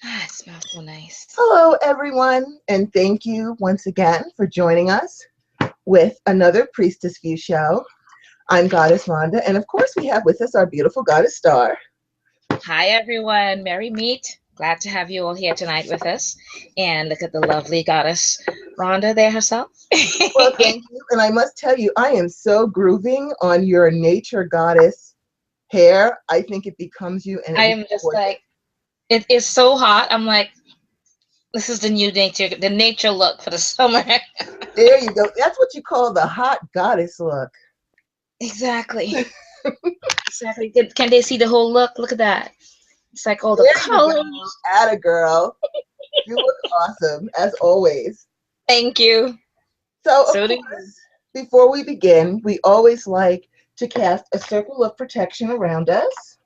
Ah, it smells so nice. Hello, everyone, and thank you once again for joining us with another Priestess View show. I'm Goddess Rhonda, and of course, we have with us our beautiful Goddess Star. Hi, everyone. Merry meet. Glad to have you all here tonight with us. And look at the lovely goddess Rhonda there herself. Well, thank you, and I must tell you, I am so grooving on your nature goddess hair. I think it becomes you, and it I looks am just gorgeous. like, it is so hot. I'm like, this is the new nature, the nature look for the summer. There you go. That's what you call the hot goddess look. Exactly. Exactly. Can they see the whole look? Look at that. It's like all the There you go. colors. Atta girl. You look awesome, as always. Thank you. So, of So do you. course, before we begin, we always like to cast a circle of protection around us.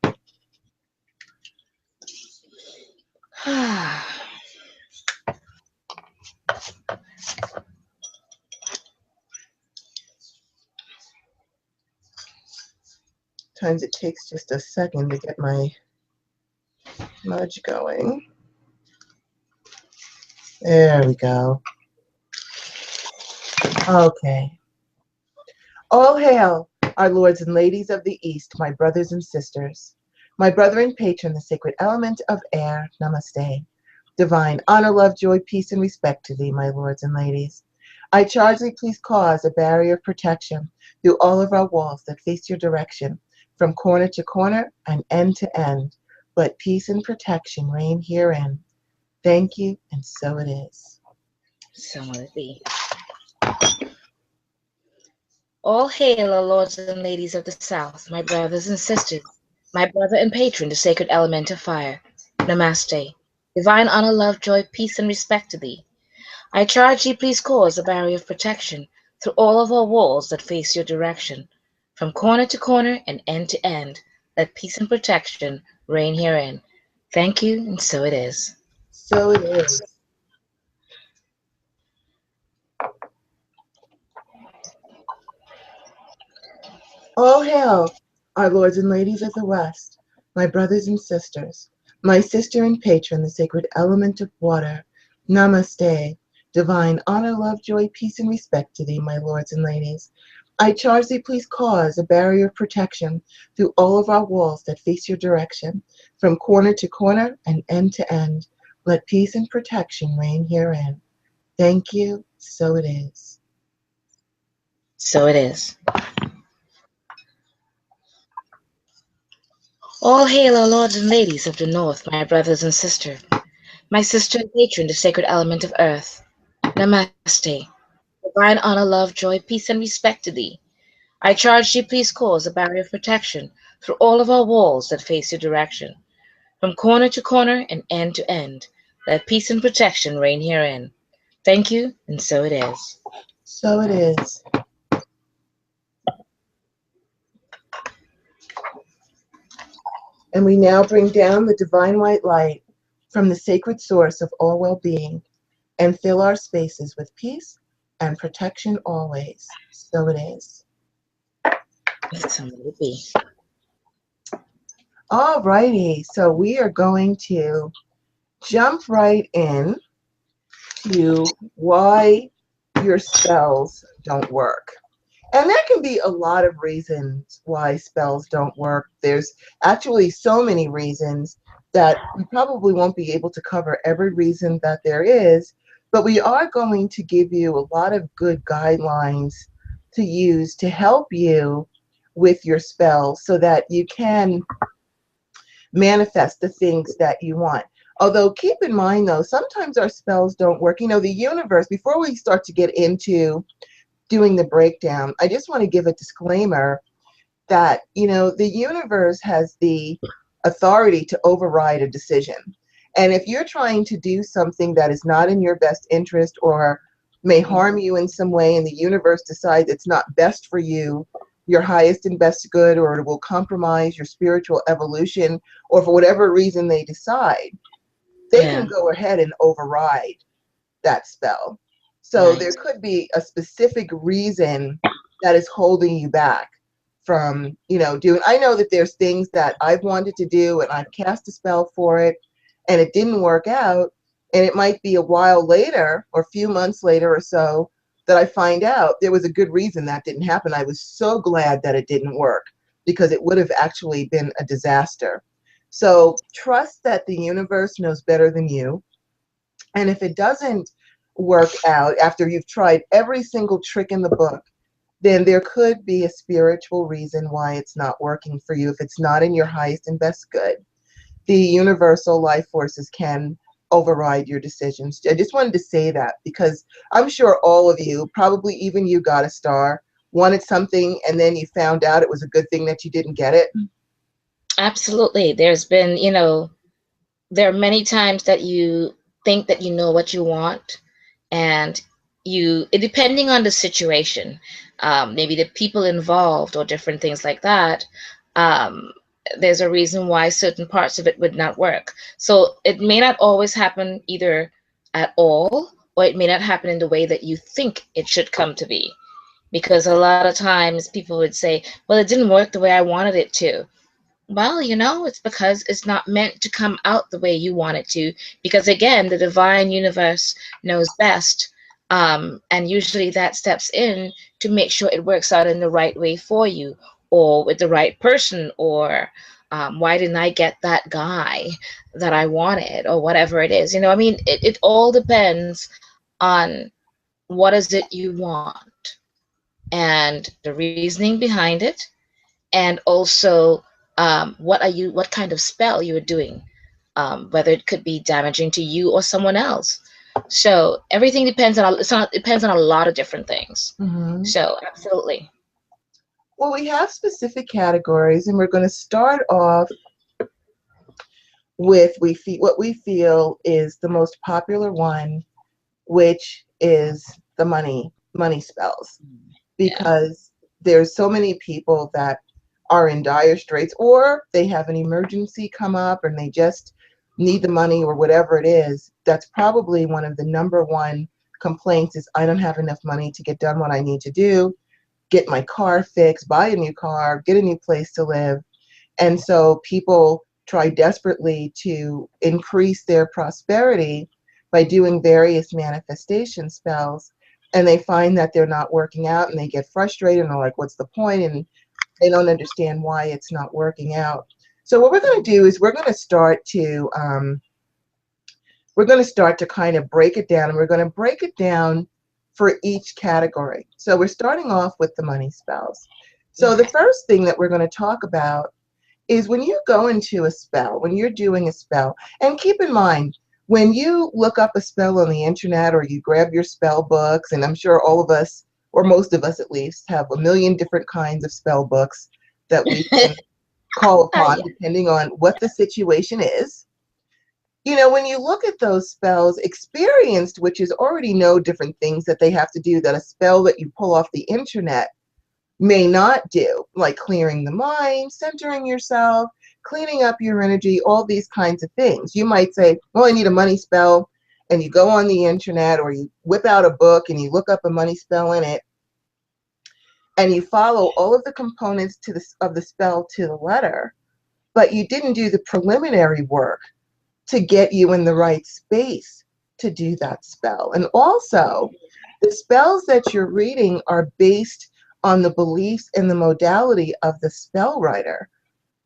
Sometimes it takes just a second to get my smudge going. There we go. Okay. All hail, our lords and ladies of the East, my brothers and sisters. My brother and patron, the sacred element of air, namaste. Divine honor, love, joy, peace, and respect to thee, my lords and ladies. I charge thee, please cause a barrier of protection through all of our walls that face your direction, from corner to corner and end to end. Let peace and protection reign herein. Thank you, and so it is. So will it be. All hail, our lords and ladies of the South, my brothers and sisters, my brother and patron, the sacred element of fire. Namaste. Divine honor, love, joy, peace, and respect to thee. I charge thee, please cause a barrier of protection through all of our walls that face your direction. From corner to corner and end to end, let peace and protection reign herein. Thank you, and so it is. So it is. All hail, our lords and ladies of the West, my brothers and sisters, my sister and patron, the sacred element of water. Namaste. Divine honor, love, joy, peace, and respect to thee, my lords and ladies. I charge thee, please cause a barrier of protection through all of our walls that face your direction, from corner to corner and end to end. Let peace and protection reign herein. Thank you. So it is. So it is. All hail, our lords and ladies of the North, my brothers and sisters, my sister and patron, the sacred element of earth. Namaste. Divine honor, love, joy, peace, and respect to thee. I charge thee, please cause a barrier of protection through all of our walls that face your direction. From corner to corner and end to end, let peace and protection reign herein. Thank you, and so it is. So it is. And we now bring down the divine white light from the sacred source of all well-being and fill our spaces with peace and protection always. So it is. So may it be. All righty. So we are going to jump right in to why your spells don't work. And there can be a lot of reasons why spells don't work. There's actually so many reasons that we probably won't be able to cover every reason that there is, but we are going to give you a lot of good guidelines to use to help you with your spells so that you can manifest the things that you want. Although keep in mind though, sometimes our spells don't work. You know, the universe, before we start to get into doing the breakdown, I just want to give a disclaimer that, you know, the universe has the authority to override a decision. And if you're trying to do something that is not in your best interest or may harm you in some way, and the universe decides it's not best for you, your highest and best good, or it will compromise your spiritual evolution, or for whatever reason they decide, they can Yeah, go ahead and override that spell. So right. there could be a specific reason that is holding you back from, you know, doing. I know that there's things that I've wanted to do and I've cast a spell for it and it didn't work out, and it might be a while later or a few months later or so that I find out there was a good reason that didn't happen. I was so glad that it didn't work because it would have actually been a disaster. So trust that the universe knows better than you. And if it doesn't work out after you've tried every single trick in the book, then there could be a spiritual reason why it's not working for you if it's not in your highest and best good. The universal life forces can override your decisions. I just wanted to say that because I'm sure all of you, probably even you, got a star, wanted something, and then you found out it was a good thing that you didn't get it. Absolutely. There's been, there are many times that you think that you know what you want, and depending on the situation, maybe the people involved or different things like that, um, there's a reason why certain parts of it would not work. So it may not always happen either at all, or it may not happen in the way that you think it should come to be. Because a lot of times people would say, well, it didn't work the way I wanted it to. Well, it's because it's not meant to come out the way you want it to. Because again, the divine universe knows best. And usually that steps in to make sure it works out in the right way for you, or with the right person, or why didn't I get that guy that I wanted, or whatever it is. I mean, it all depends on what is it you want and the reasoning behind it, and also what kind of spell you are doing, whether it could be damaging to you or someone else. So everything depends on a lot of different things. Mm-hmm. So absolutely. Well, we have specific categories, and we're going to start off with what we feel is the most popular one, which is the money spells, Yeah. because there's so many people that are in dire straits, or they have an emergency come up and they just need the money or whatever it is. That's probably one of the number one complaints is, I don't have enough money to get done what I need to do, get my car fixed, buy a new car, get a new place to live. And so people try desperately to increase their prosperity by doing various manifestation spells. And they find that they're not working out, and they get frustrated and they're like, what's the point? And they don't understand why it's not working out. So what we're going to do is we're going to start to kind of break it down, and we're going to break it down for each category. So we're starting off with the money spells. So the first thing that we're going to talk about is when you go into a spell, when you're doing a spell, and keep in mind, when you look up a spell on the internet or you grab your spell books, and I'm sure all of us, or most of us at least, have a million different kinds of spell books that we can call upon Yeah. depending on what the situation is. When you look at those spells, experienced witches already know different things that they have to do that a spell that you pull off the internet may not do, like clearing the mind, centering yourself, cleaning up your energy, all these kinds of things. You might say, well, I need a money spell, and you go on the internet or you whip out a book and you look up a money spell in it, and you follow all of the components of the spell to the letter, but you didn't do the preliminary work to get you in the right space to do that spell. And also, the spells that you're reading are based on the beliefs and the modality of the spell writer.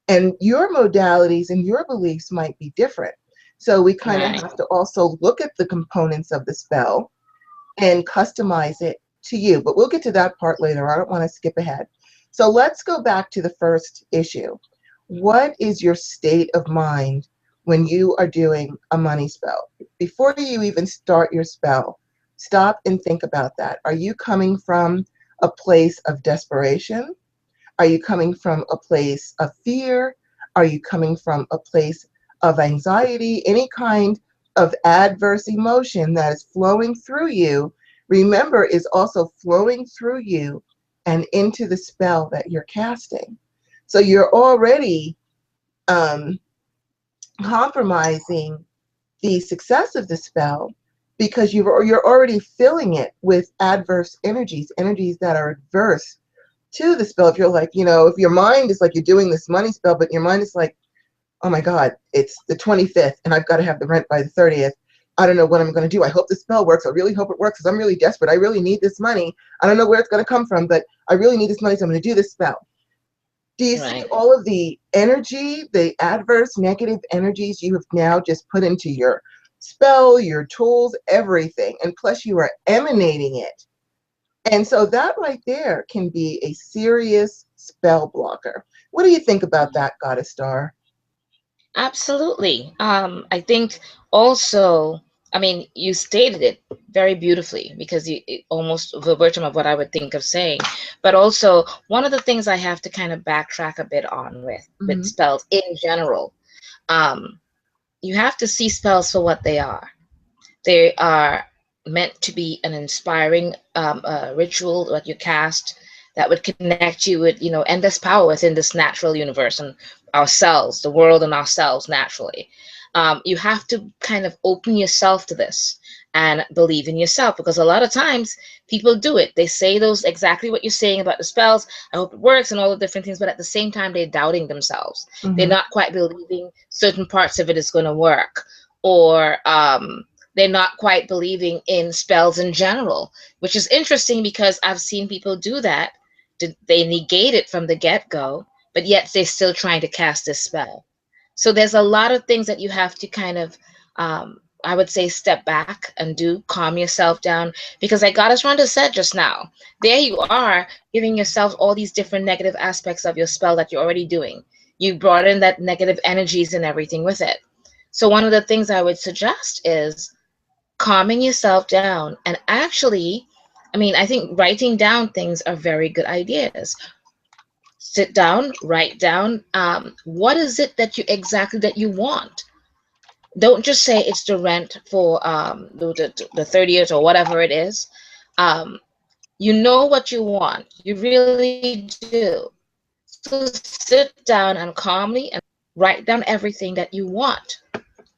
And your modalities and your beliefs might be different. So we kind of Right. have to also look at the components of the spell and customize it to you. But we'll get to that part later. I don't want to skip ahead. So let's go back to the first issue. What is your state of mind when you are doing a money spell? Before you even start your spell, stop and think about that. Are you coming from a place of desperation? Are you coming from a place of fear? Are you coming from a place of anxiety? Any kind of adverse emotion that is flowing through you, remember, is also flowing through you and into the spell that you're casting. So you're already compromising the success of the spell because you're already filling it with adverse energies that are adverse to the spell. If you're like, if your mind is like you're doing this money spell, but your mind is like, oh my God, it's the 25th and I've got to have the rent by the 30th. I don't know what I'm going to do. I hope the spell works. I really hope it works because I'm really desperate. I really need this money. I don't know where it's going to come from, but I really need this money, so I'm going to do this spell. Do you see Right. all of the energy, the adverse, negative energies you have now just put into your spell, your tools, everything? And plus, you are emanating it. And so that right there can be a serious spell blocker. What do you think about that, Goddess Star? Absolutely. I think also, I mean, you stated it very beautifully because almost verbatim of what I would think of saying. But also, one of the things I have to kind of backtrack a bit on with Hmm. spells in general, um, you have to see spells for what they are. They are meant to be an inspiring ritual that you cast that would connect you with, endless power within this natural universe and ourselves, the world and ourselves naturally. You have to kind of open yourself to this and believe in yourself because a lot of times people do it. They say those exactly what you're saying about the spells. I hope it works and all the different things, but at the same time, they're doubting themselves. They're Hmm. not quite believing certain parts of it is going to work, or they're not quite believing in spells in general, which is interesting because I've seen people do that. They negate it from the get-go, but yet they're still trying to cast this spell. So there's a lot of things that you have to kind of, I would say, step back and do, calm yourself down, because like Goddess Rhonda said just now, there you are giving yourself all these different negative aspects of your spell that you're already doing. You brought in that negative energies and everything with it. So one of the things I would suggest is calming yourself down and actually, I mean, I think writing down things are very good ideas. Sit down, write down, what is it that you exactly that you want. Don't just say it's the rent for the 30th or whatever it is. um, you know what you want, you really do. So sit down and calmly and write down everything that you want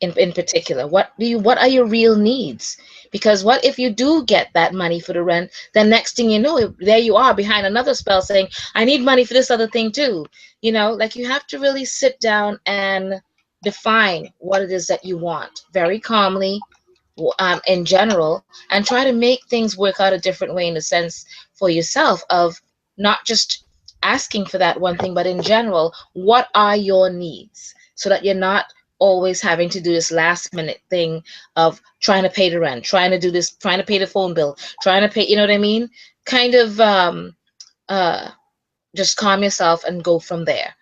in particular. What are your real needs? Because what if you do get that money for the rent, then next thing you know, there you are behind another spell saying, I need money for this other thing too. Like, you have to really sit down and define what it is that you want very calmly, in general, and try to make things work out a different way in the sense for yourself of not just asking for that one thing, but in general, what are your needs, so that you're not always having to do this last minute thing of trying to pay the rent, trying to do this, trying to pay the phone bill, trying to pay, you know what I mean? Kind of uh, just calm yourself and go from there.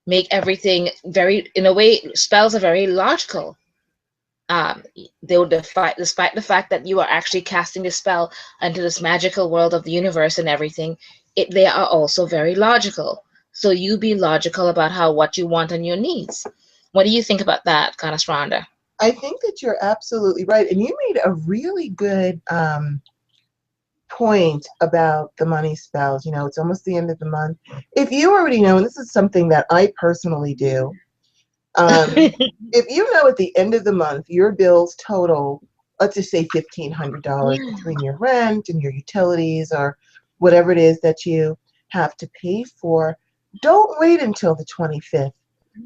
Make everything very, in a way, spells are very logical. um, they will despite the fact that you are actually casting the spell into this magical world of the universe and everything, they are also very logical. So you be logical about what you want and your needs. What do you think about that, Goddess Rhonda? I think that you're absolutely right. And you made a really good point about the money spells. It's almost the end of the month. If you already know, and this is something that I personally do, um, if you know at the end of the month your bills total, let's just say $1,500 Yeah. between your rent and your utilities or whatever it is that you have to pay for, don't wait until the 25th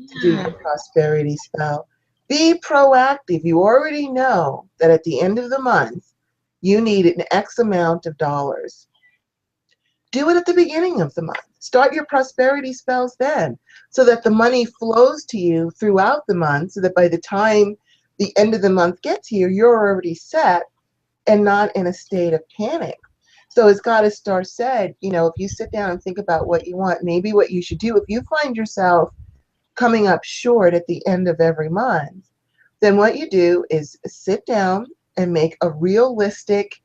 to do Yeah. your prosperity spell. Be proactive. You already know that at the end of the month you need an X amount of dollars. Do it at the beginning of the month. Start your prosperity spells then so that the money flows to you throughout the month so that by the time the end of the month gets here, you're already set and not in a state of panic. So as Goddess Star said, if you sit down and think about what you want, maybe what you should do, if you find yourself coming up short at the end of every month, then what you do is sit down and make a realistic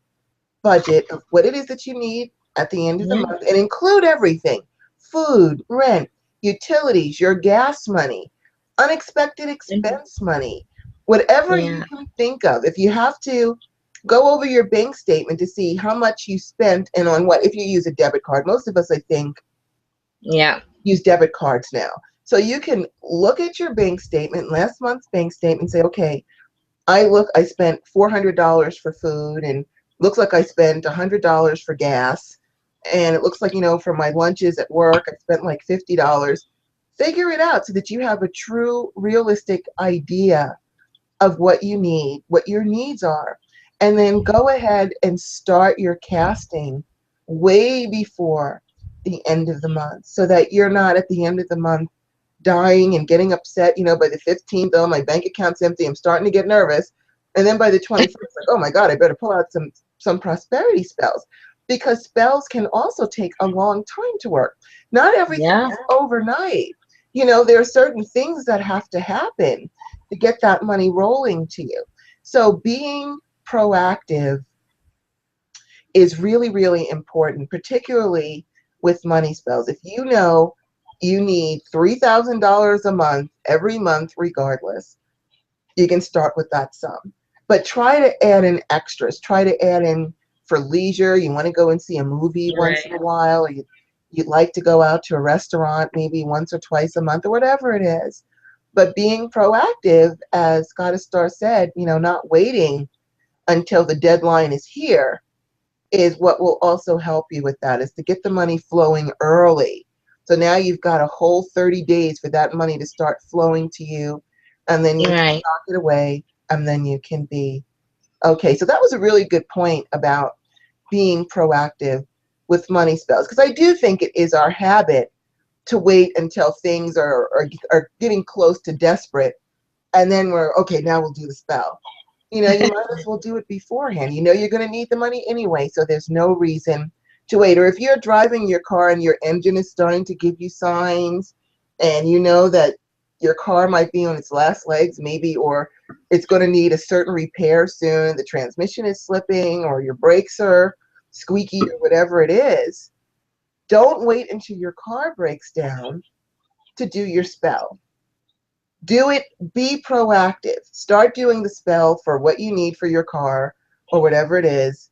budget of what it is that you need at the end of the Yeah. month and include everything: food, rent, utilities, your gas money, unexpected expense money, whatever you Yeah. can think of. If you have to go over your bank statement to see how much you spent and on what, if you use a debit card, most of us, I think, Yeah. use debit cards now. So you can look at your bank statement, last month's bank statement, and say, okay, I spent $400 for food, and looks like I spent $100 for gas, and it looks like, for my lunches at work I spent like $50. Figure it out so that you have a true, realistic idea of what you need, what your needs are. And then go ahead and start your casting way before the end of the month so that you're not at the end of the month dying and getting upset, by the 15th, oh, my bank account's empty, I'm starting to get nervous. And then by the 21st, like, oh my God, I better pull out some prosperity spells, because spells can also take a long time to work. Not everything Yeah. is overnight. There are certain things that have to happen to get that money rolling to you. So being proactive is really, really important, particularly with money spells. If you know you need $3,000 a month, every month, regardless, you can start with that sum. But try to add in extras. Try to add in for leisure. You want to go and see a movie once in a while, or you'd like to go out to a restaurant maybe once or twice a month, or whatever it is. But being proactive, as Goddess Star said, not waiting until the deadline is here, is what will also help you with that, is to get the money flowing early. So now you've got a whole 30 days for that money to start flowing to you, and then you can Right. stock it away, and then you can be okay. So that was a really good point about being proactive with money spells, because I do think it is our habit to wait until things are getting close to desperate, and then we're okay, now we'll do the spell. You might as well do it beforehand. You're going to need the money anyway, so there's no reason to wait. Or if you're driving your car and your engine is starting to give you signs, and you know that your car might be on its last legs, maybe, or it's going to need a certain repair soon, the transmission is slipping, or your brakes are squeaky, or whatever it is, don't wait until your car breaks down to do your spell. Do it, be proactive. Start doing the spell for what you need for your car or whatever it is,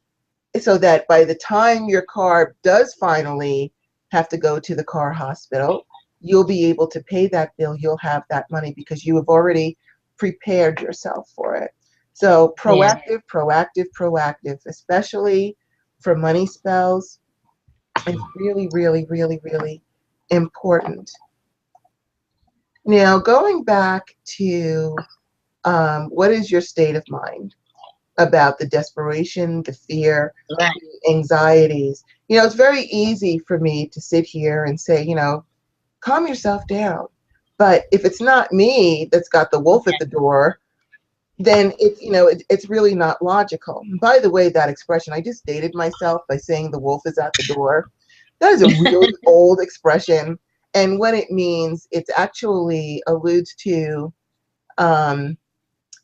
so that by the time your car does finally have to go to the car hospital, you'll be able to pay that bill. You'll have that money because you have already prepared yourself for it. So Yeah. proactive, proactive, proactive, especially for money spells, is really, really, really, really important. Now, going back to what is your state of mind about the desperation, the fear, Right. the anxieties? It's very easy for me to sit here and say, calm yourself down. But if it's not me that's got the wolf at the door, then it's really not logical. And by the way, that expression, I just dated myself by saying the wolf is at the door. That is a really old expression. And what it means, it actually alludes to um,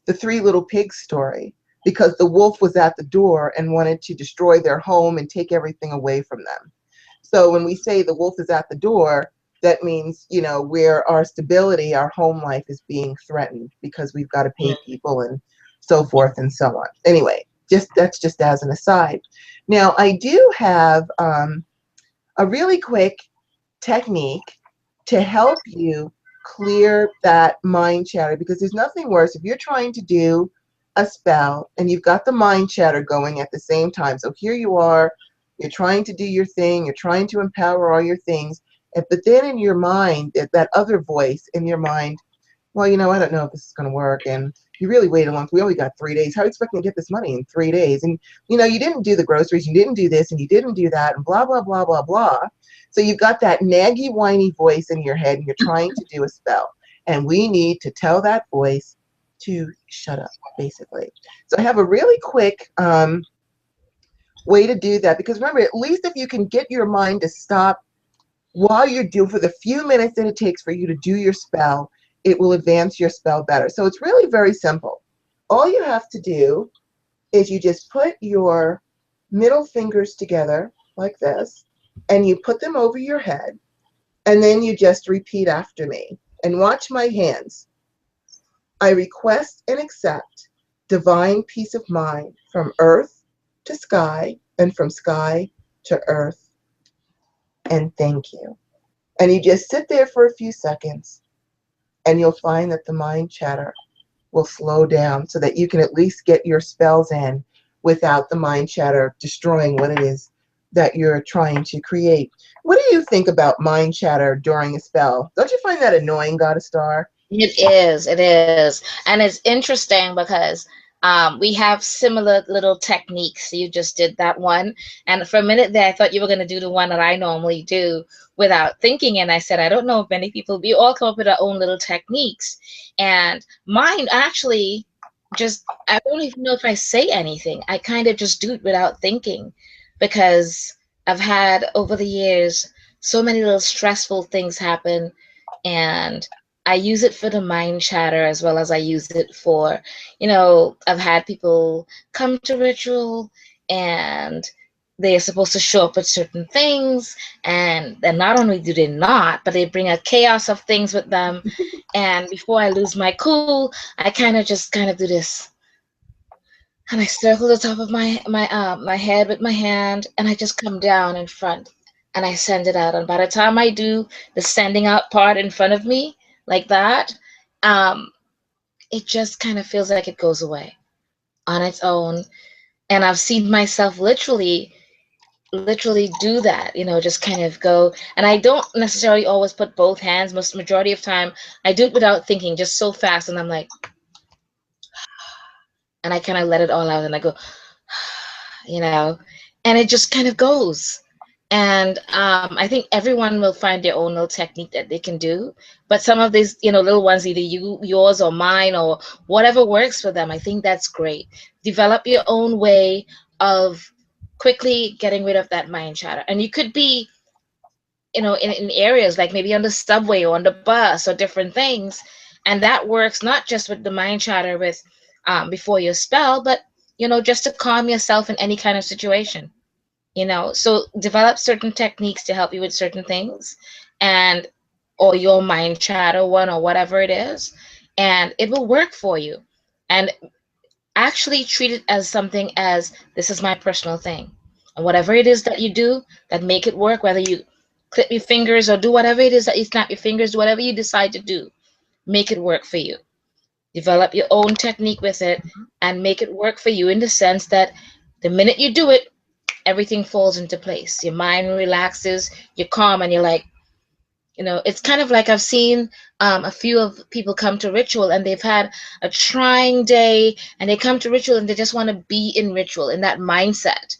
the Three Little Pigs story, because the wolf was at the door and wanted to destroy their home and take everything away from them. So when we say the wolf is at the door, that means, where our stability, our home life is being threatened because we've got to pay people and so forth and so on. Anyway, that's just as an aside. Now, I do have a really quick technique to help you clear that mind chatter, because there's nothing worse if you're trying to do a spell and you've got the mind chatter going at the same time. So here you are, you're trying to do your thing, you're trying to empower all your things, but then in your mind, that other voice in your mind, well, I don't know if this is going to work, and you really waited long. We only got 3 days. How are you expecting to get this money in 3 days? And you didn't do the groceries, you didn't do this, and you didn't do that, and blah blah blah blah blah. So you've got that naggy, whiny voice in your head, and you're trying to do a spell. And we need to tell that voice to shut up, basically. So I have a really quick way to do that, because remember, at least if you can get your mind to stop while you're doing, for the few minutes that it takes for you to do your spell, it will advance your spell better. So it's really very simple. All you have to do is you just put your middle fingers together like this, and you put them over your head, and then you just repeat after me. And watch my hands. I request and accept divine peace of mind from earth to sky and from sky to earth. And thank you. And you just sit there for a few seconds, and you'll find that the mind chatter will slow down so that you can at least get your spells in without the mind chatter destroying what it is that you're trying to create. What do you think about mind chatter during a spell? Don't you find that annoying, Goddess Star? It is. And it's interesting because we have similar little techniques. You just did that one. And for a minute there, I thought you were going to do the one that I normally do without thinking. And I said, I don't know if many people, we all come up with our own little techniques. And mine actually just, I don't even know if I say anything. I kind of just do it without thinking because I've had over the years so many little stressful things happen. And I use it for the mind chatter as well as I use it for, I've had people come to ritual and they're supposed to show up with certain things, and then not only do they not, but they bring a chaos of things with them. And before I lose my cool, I kind of do this, and I circle the top of my head with my hand, and I just come down in front, and I send it out. And by the time I do the sending out part in front of me, like that, um, it just kind of feels like it goes away on its own. And I've seen myself literally do that, just kind of go. And I don't necessarily always put both hands. Most majority of time, I do it without thinking, just so fast, and I'm like, and I kind of let it all out, and I go, you know, and it just kind of goes. And I think everyone will find their own little technique that they can do. But some of these, little ones, either yours or mine or whatever works for them, I think that's great. Develop your own way of quickly getting rid of that mind chatter. And you could be, in areas like maybe on the subway or on the bus or different things. And that works not just with the mind chatter with before your spell, but, just to calm yourself in any kind of situation. So develop certain techniques to help you with certain things, and or your mind chatter one or whatever it is, and it will work for you. And actually treat it as something as, this is my personal thing, and whatever it is that you do that make it work, whether you clip your fingers or do whatever it is that you snap your fingers, whatever you decide to do, make it work for you. Develop your own technique with it and make it work for you, in the sense that the minute you do it, everything falls into place. Your mind relaxes, you're calm, and you're like, it's kind of like I've seen a few of people come to ritual and they've had a trying day, and they come to ritual and they just want to be in ritual, in that mindset.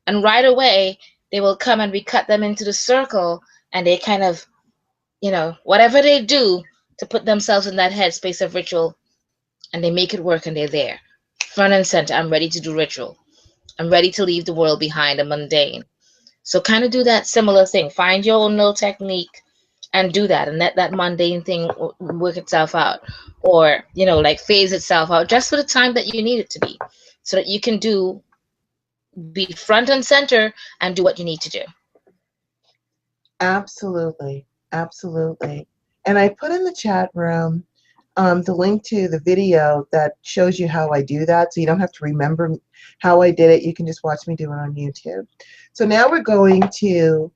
And right away, they will come and we cut them into the circle, and they kind of, whatever they do to put themselves in that headspace of ritual, and they make it work, and they're there. Front and center, I'm ready to do ritual. I'm ready to leave the world behind, the mundane. So kind of do that similar thing. Find your own little technique and do that, and let that mundane thing work itself out, or like phase itself out just for the time that you need it to be, so that you can be front and center and do what you need to do. Absolutely. Absolutely. And I put in the chat room the link to the video that shows you how I do that, so you don't have to remember how I did it. You can just watch me do it on YouTube. So now we're going to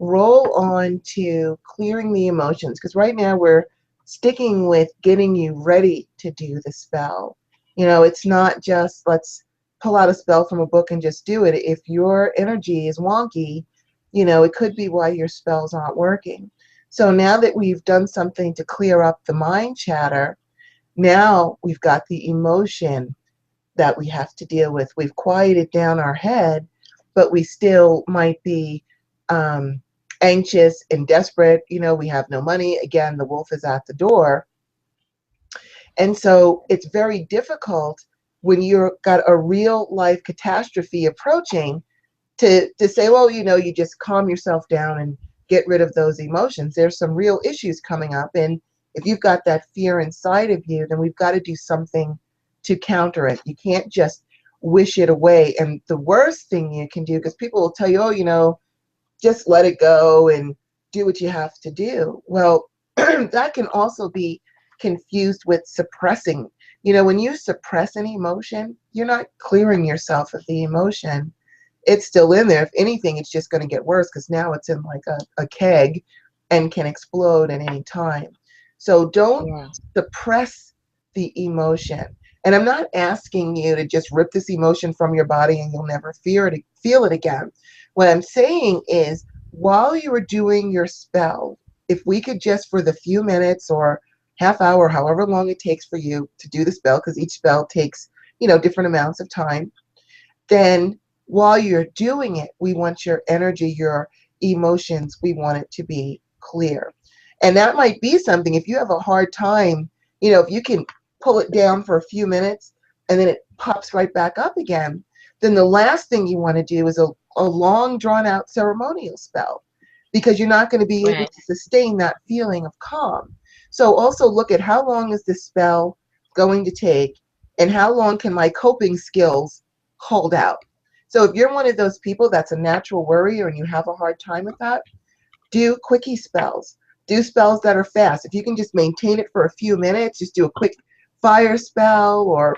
roll on to clearing the emotions, because right now we're sticking with getting you ready to do the spell. It's not just let's pull out a spell from a book and just do it. If your energy is wonky, it could be why your spells aren't working. So now that we've done something to clear up the mind chatter, now we've got the emotion that we have to deal with. We've quieted down our head, but we still might be anxious and desperate. We have no money. Again, the wolf is at the door. And so it's very difficult when you've got a real life catastrophe approaching to say, well, you just calm yourself down and get rid of those emotions. There's some real issues coming up. And if you've got that fear inside of you, then we've got to do something to counter it. You can't just wish it away. And the worst thing you can do, because people will tell you, oh, just let it go and do what you have to do. Well, that can also be confused with suppressing. When you suppress an emotion, you're not clearing yourself of the emotion. It's still in there. If anything, it's just going to get worse, because now it's in like a keg and can explode at any time. So don't Yeah. suppress the emotion. And I'm not asking you to just rip this emotion from your body and you'll never feel it again. What I'm saying is, while you are doing your spell, if we could just for the few minutes or half hour, however long it takes for you to do the spell, because each spell takes, different amounts of time, then while you're doing it, we want your energy, your emotions, we want it to be clear. And that might be something, if you have a hard time, if you can pull it down for a few minutes and then it pops right back up again, then the last thing you want to do is a long, drawn out ceremonial spell, because you're not going to be able Right. to sustain that feeling of calm. So also look at how long is this spell going to take and how long can my coping skills hold out. So if you're one of those people that's a natural worrier and you have a hard time with that, do quickie spells. Do spells that are fast. If you can just maintain it for a few minutes, just do a quick fire spell or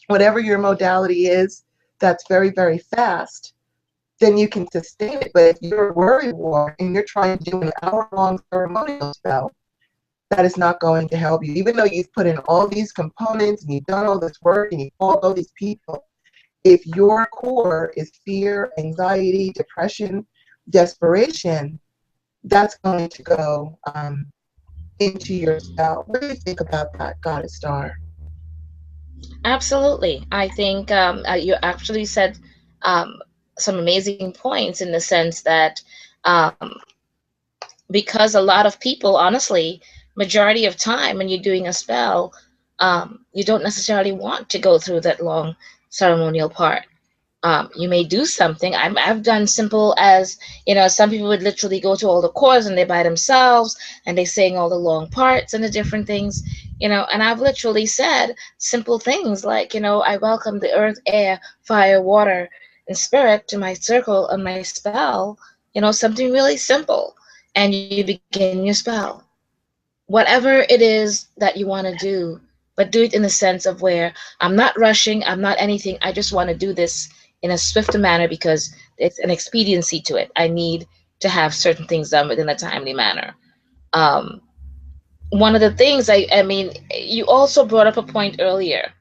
whatever your modality is that's very, very fast, then you can sustain it. But if you're a worry wart and you're trying to do an hour-long ceremonial spell, that is not going to help you. Even though you've put in all these components and you've done all this work and you've called all these people, if your core is fear, anxiety, depression, desperation, that's going to go into your spell. What do you think about that, Goddess Star? Absolutely. I think you actually said um, some amazing points in the sense that um, because a lot of people, honestly, majority of time when you're doing a spell, you don't necessarily want to go through that long ceremonial part. You may do something. I've done simple as, some people would literally go to all the chords and they by themselves and they sing all the long parts and the different things, and I've literally said simple things like, I welcome the earth, air, fire, water, and spirit to my circle and my spell, something really simple. And you begin your spell. Whatever it is that you want to do, but do it in the sense of where I'm not rushing, I'm not anything. I just want to do this in a swifter manner because it's an expediency to it. I need to have certain things done within a timely manner. Um, One of the things I mean, you also brought up a point earlier.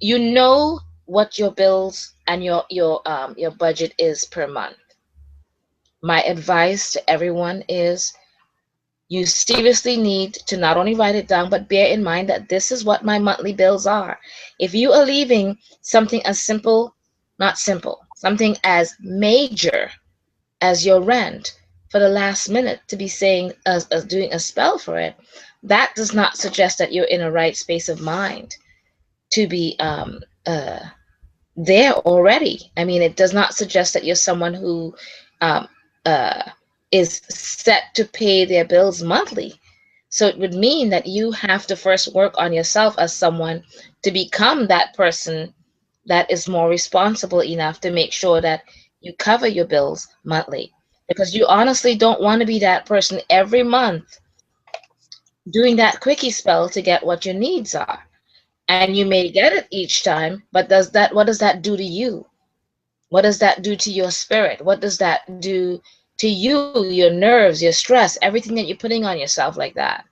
You know what your bills and your budget is per month. My advice to everyone is you seriously need to not only write it down, but bear in mind that this is what my monthly bills are. If you are leaving something as simple, not simple, something as major as your rent for the last minute to be saying, as doing a spell for it, that does not suggest that you're in a right space of mind to be there already. I mean, it does not suggest that you're someone who um, uh, is set to pay their bills monthly. So it would mean that you have to first work on yourself as someone to become that person that is more responsible enough to make sure that you cover your bills monthly. Because you honestly don't want to be that person every month doing that quickie spell to get what your needs are. And you may get it each time, but what does that do to you? What does that do to your spirit? What does that do to you, your nerves, your stress, everything that you're putting on yourself like that?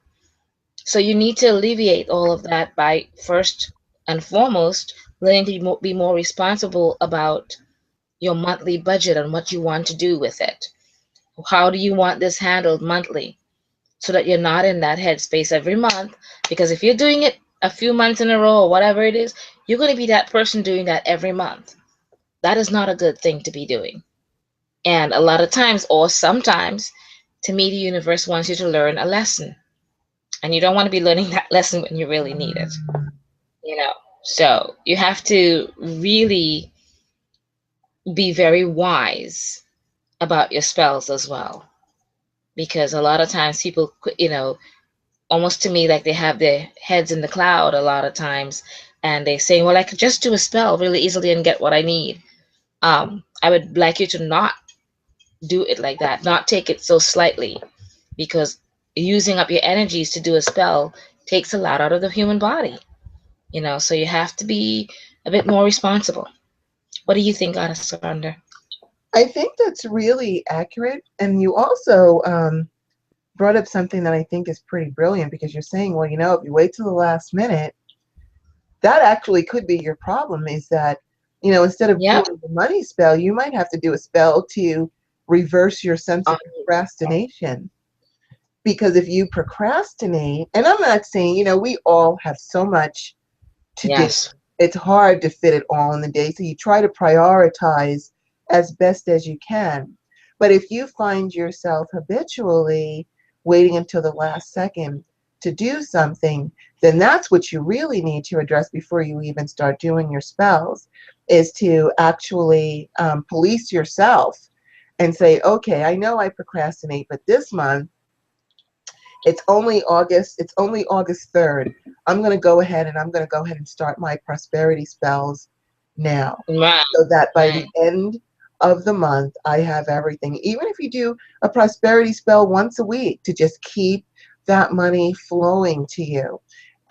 So you need to alleviate all of that by first and foremost learning to be more responsible about your monthly budget and what you want to do with it. How do you want this handled monthly so that you're not in that headspace every month? Because if you're doing it a few months in a row or whatever it is, you're going to be that person doing that every month. That is not a good thing to be doing. And a lot of times, or sometimes, to me, the universe wants you to learn a lesson. And you don't want to be learning that lesson when you really need it, you know? So you have to really be very wise about your spells as well. Because a lot of times people, almost to me like they have their heads in the cloud a lot of times. And they say, well, I could just do a spell really easily and get what I need. I would like you to not do it like that, not take it so slightly, because using up your energies to do a spell takes a lot out of the human body, so you have to be a bit more responsible. What do you think, Goddess Surrender? I think that's really accurate. And you also brought up something that I think is pretty brilliant, because you're saying, well, if you wait till the last minute, that actually could be your problem, is that, instead of Yep. doing the money spell, you might have to do a spell to reverse your sense Um, of procrastination. Because if you procrastinate, and I'm not saying, we all have so much to do. yes. It's hard to fit it all in the day. So you try to prioritize as best as you can. But if you find yourself habitually waiting until the last second to do something, then that's what you really need to address before you even start doing your spells, is to actually police yourself and say, okay, I know I procrastinate, but this month, it's only August 3rd. I'm going to go ahead and start my prosperity spells now, Right. so that by Right. the end of the month I have everything. Even if you do a prosperity spell once a week to just keep that money flowing to you.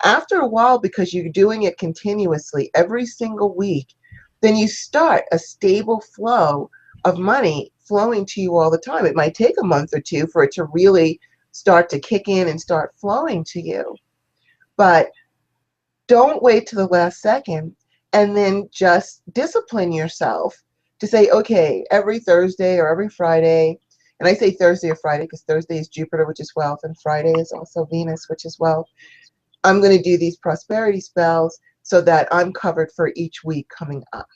After a while, because you're doing it continuously every single week, then you start a stable flow of money flowing to you all the time. It might take a month or two for it to really start to kick in and start flowing to you. But don't wait to the last second, and then just discipline yourself to say, okay, every Thursday or every Friday, and I say Thursday or Friday because Thursday is Jupiter, which is wealth, and Friday is also Venus, which is wealth. I'm going to do these prosperity spells so that I'm covered for each week coming up.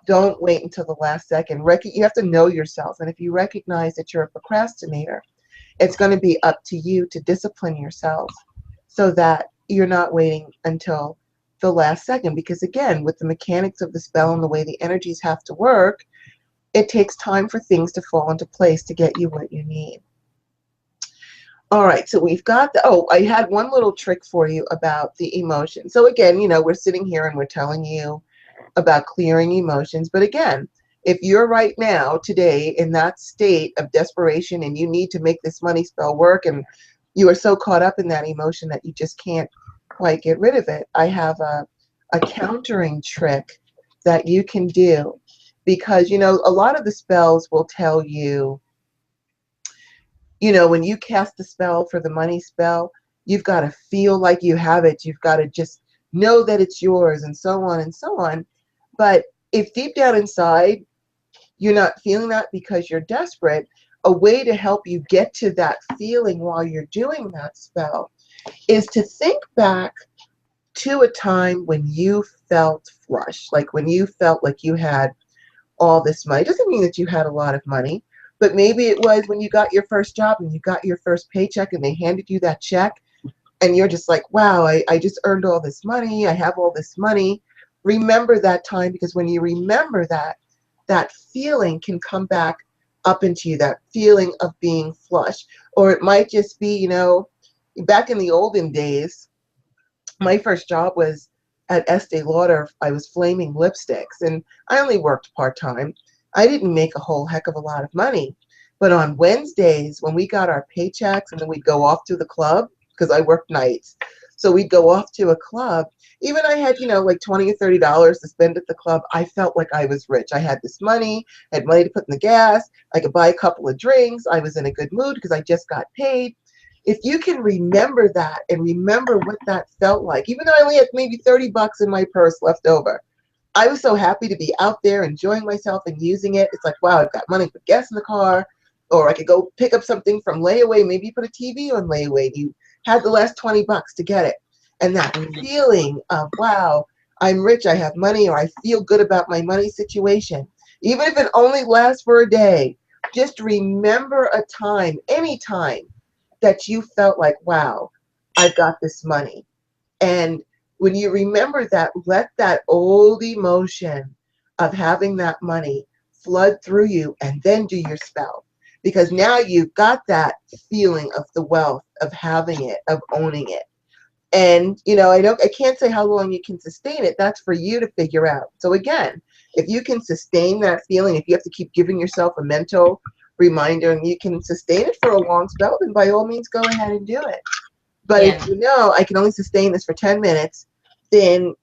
Don't wait until the last second. You have to know yourself. And if you recognize that you're a procrastinator, it's going to be up to you to discipline yourself so that you're not waiting until the last second. Because again, with the mechanics of the spell and the way the energies have to work, it takes time for things to fall into place to get you what you need. All right, so we've got I had one little trick for you about the emotion. So again, we're sitting here and we're telling you about clearing emotions. But again, if you're right now, today, in that state of desperation and you need to make this money spell work and you are so caught up in that emotion that you just can't quite get rid of it, I have a countering trick that you can do. Because, a lot of the spells will tell you, when you cast the spell for the money spell, you've got to feel like you have it. You've got to just know that it's yours, and so on and so on. But if deep down inside you're not feeling that because you're desperate, a way to help you get to that feeling while you're doing that spell is to think back to a time when you felt flush, like when you felt like you had all this money. It doesn't mean that you had a lot of money, but maybe it was when you got your first job and you got your first paycheck and they handed you that check and you're just like, wow, I just earned all this money. I have all this money. Remember that time, because when you remember that, that feeling can come back up into you, that feeling of being flush. Or it might just be, back in the olden days, my first job was at Estee Lauder. I was flaming lipsticks and I only worked part-time. I didn't make a whole heck of a lot of money. But on Wednesdays, when we got our paychecks and then we'd go off to the club, because I worked nights. So we'd go off to a club. Even I had, like $20 or $30 to spend at the club. I felt like I was rich. I had this money, I had money to put in the gas. I could buy a couple of drinks. I was in a good mood because I just got paid. If you can remember that and remember what that felt like, even though I only had maybe $30 in my purse left over, I was so happy to be out there enjoying myself and using it. It's like, wow, I've got money for gas in the car, or I could go pick up something from layaway. Maybe you put a TV on layaway. You had the last $20 to get it. And that Mhm. feeling of, wow, I'm rich, I have money, or I feel good about my money situation. Even if it only lasts for a day, just remember a time, any time, that you felt like, wow, I've got this money. And when you remember that, let that old emotion of having that money flood through you and then do your spell. Because now you've got that feeling of the wealth, of having it, of owning it. And I can't say how long you can sustain it. That's for you to figure out. So again, if you can sustain that feeling, if you have to keep giving yourself a mental reminder and you can sustain it for a long spell, then by all means go ahead and do it. But if Yeah. I can only sustain this for 10 minutes, then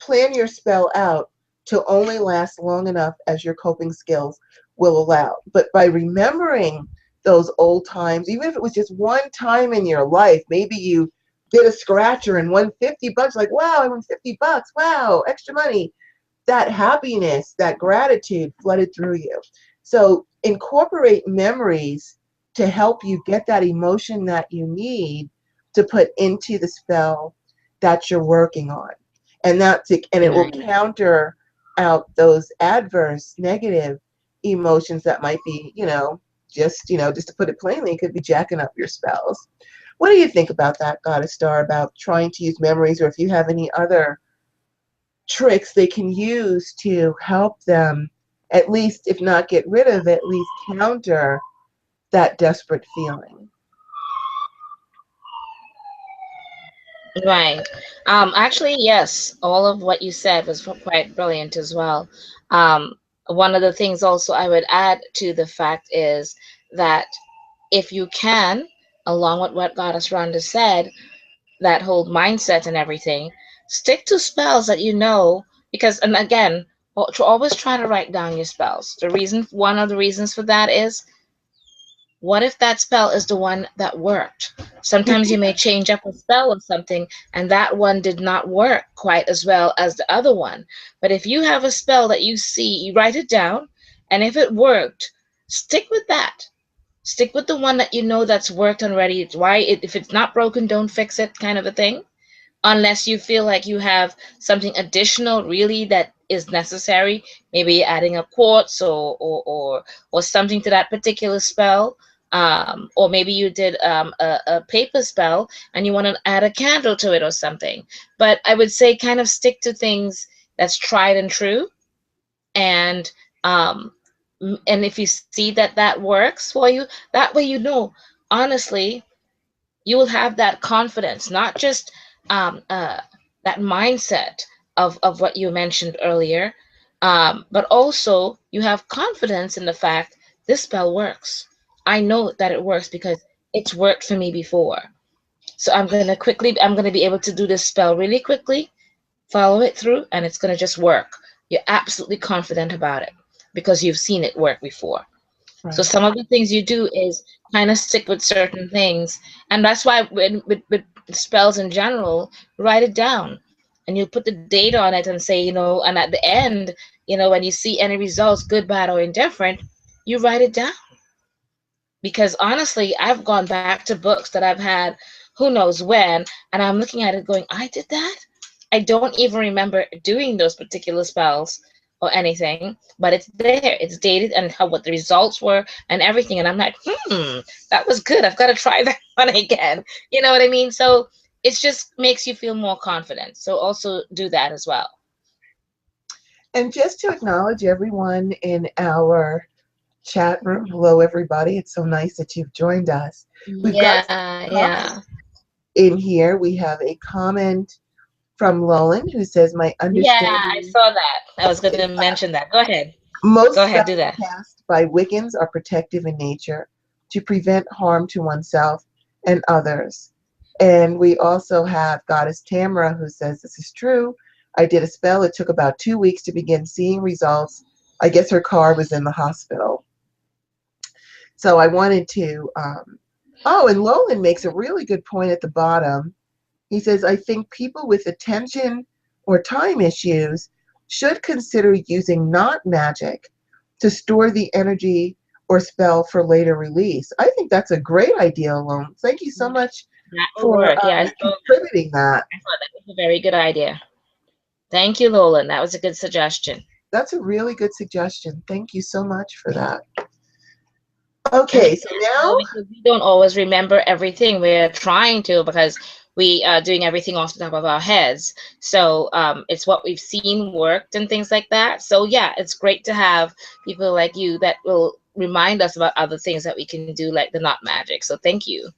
plan your spell out to only last long enough as your coping skills will allow. But by remembering those old times, even if it was just one time in your life, maybe you did a scratcher and won 50 bucks, like, wow, I won 50 bucks. Wow, extra money. That happiness, that gratitude flooded through you. So incorporate memories to help you get that emotion that you need to put into the spell that you're working on. And it will Right. counter out those adverse negative emotions that might be, just to put it plainly, it could be jacking up your spells. What do you think about that, Goddess Star, about trying to use memories, or if you have any other tricks they can use to help them, at least, if not get rid of, at least counter that desperate feeling? Right. Actually, yes, all of what you said was quite brilliant as well. Um, One of the things also I would add to the fact is that if you can, along with what Goddess Rhonda said, that whole mindset and everything, stick to spells that you know, because, and again, always try to write down your spells. One of the reasons for that is, what if that spell is the one that worked? Sometimes you may change up a spell or something, and that one did not work quite as well as the other one. But if you have a spell that you see, you write it down, and if it worked, stick with that. Stick with the one that you know that's worked already. If it's not broken, don't fix it, kind of a thing, unless you feel like you have something additional really that is necessary, maybe adding a quartz or something to that particular spell, or maybe you did a paper spell and you want to add a candle to it or something. But I would say kind of stick to things that's tried and true, and um, and if you see that that works for you, that way you know, honestly, you will have that confidence, not just um, uh, that mindset of what you mentioned earlier, but also you have confidence in the fact this spell works. I know that it works because it's worked for me before. So I'm going to be able to do this spell really quickly, follow it through, and it's going to just work. You're absolutely confident about it because you've seen it work before. So Right. some of the things you do is kind of stick with certain things, and that's why with spells in general, write it down, and you put the date on it and say, and at the end, when you see any results, good, bad, or indifferent, you write it down. Because honestly, I've gone back to books that I've had who knows when, and I'm looking at it going, I did that. I don't even remember doing those particular spells or anything, but it's there. It's dated and how what the results were and everything. And I'm like, that was good. I've got to try that one again. You know what I mean? So it just makes you feel more confident. So also do that as well. And just to acknowledge everyone in our chat room, hello everybody. It's so nice that you've joined us. We've got Yeah, some yeah. comments in here. We have a comment from Lolan who says, my Yeah, I understanding saw that. I was going is to mention that. Go ahead. Go most ahead, do spells that. cast by Wiccans are protective in nature to prevent harm to oneself and others. And we also have Goddess Tamara who says, this is true. I did a spell. It took about 2 weeks to begin seeing results. I guess her car was in the hospital. So I wanted to, oh, and Lolan makes a really good point at the bottom. He says, I think people with attention or time issues should consider using not magic to store the energy or spell for later release. I think that's a great idea, Lolan. Thank you so much That will for work. Yeah, I saw that. contributing that. I thought that was a very good idea. Thank you, Lolan. That was a good suggestion. That's a really good suggestion. Thank you so much for that. And Okay, so now, because we don't always remember everything, we're trying to because we are doing everything off the top of our heads. So it's what we've seen worked and things like that. So yeah, it's great to have people like you that will remind us about other things that we can do, like the not magic. So thank you.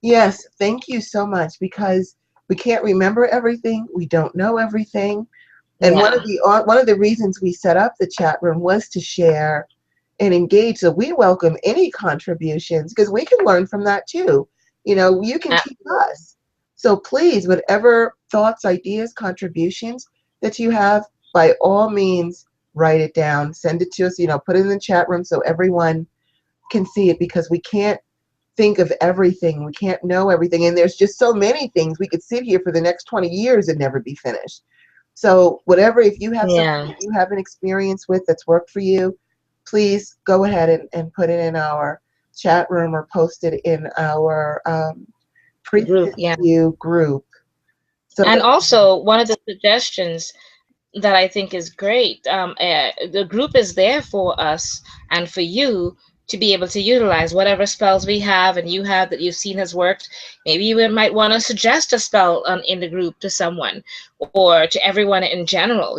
yes, thank you so much, because we can't remember everything. We don't know everything. And Yeah, one of the reasons we set up the chat room was to share and engage. So we welcome any contributions because we can learn from that too. You can teach absolutely. us. So please, whatever thoughts, ideas, contributions that you have, by all means, write it down, send it to us, put it in the chat room so everyone can see it, because we can't think of everything. We can't know everything. And there's just so many things. We could sit here for the next 20 years and never be finished. So whatever, if you have something Yeah. that you have an experience with that's worked for you, please go ahead and put it in our chat room or post it in our Group. Priestess Yeah. You group. So And that, also, one of the suggestions that I think is great. The group is there for us and for you to be able to utilize whatever spells we have and you have that you've seen has worked. Maybe you might want to suggest a spell in the group to someone or to everyone in general.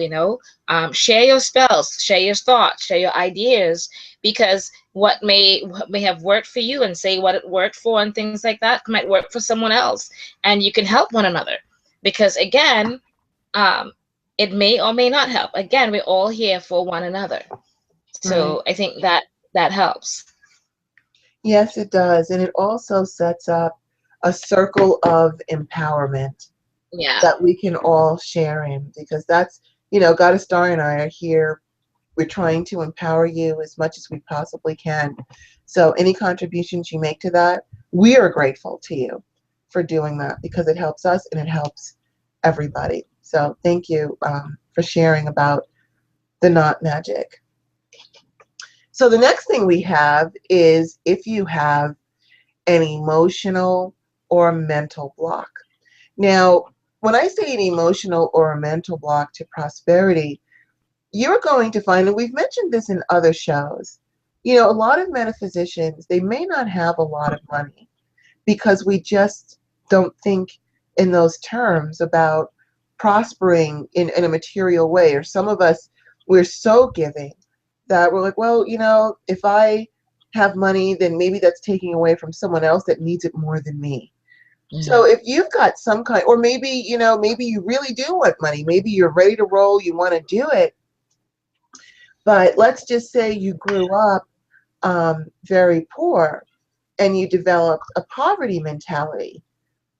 Share your spells, share your thoughts, share your ideas, because what may have worked for you and say what it worked for and things like that might work for someone else, and you can help one another. Because again, um, it may or may not help. Again, we're all here for one another. right. So I think that helps. Yes, it does. And it also sets up a circle of empowerment Yeah. that we can all share in, because that's, Goddess Star and I are here. We're trying to empower you as much as we possibly can. So any contributions you make to that, we are grateful to you for doing that, because it helps us and it helps everybody. So thank you for sharing about the knot magic. So the next thing we have is if you have an emotional or mental block. Now, when I say an emotional or a mental block to prosperity, you're going to find, and we've mentioned this in other shows, a lot of metaphysicians, they may not have a lot of money because we just don't think in those terms about prospering in a material way. Or some of us, we're so giving that we're like, well, if I have money, then maybe that's taking away from someone else that needs it more than me. So Mhm. if you've got some kind, or maybe, maybe you really do want money, maybe you're ready to roll, you want to do it, but let's just say you grew up very poor and you developed a poverty mentality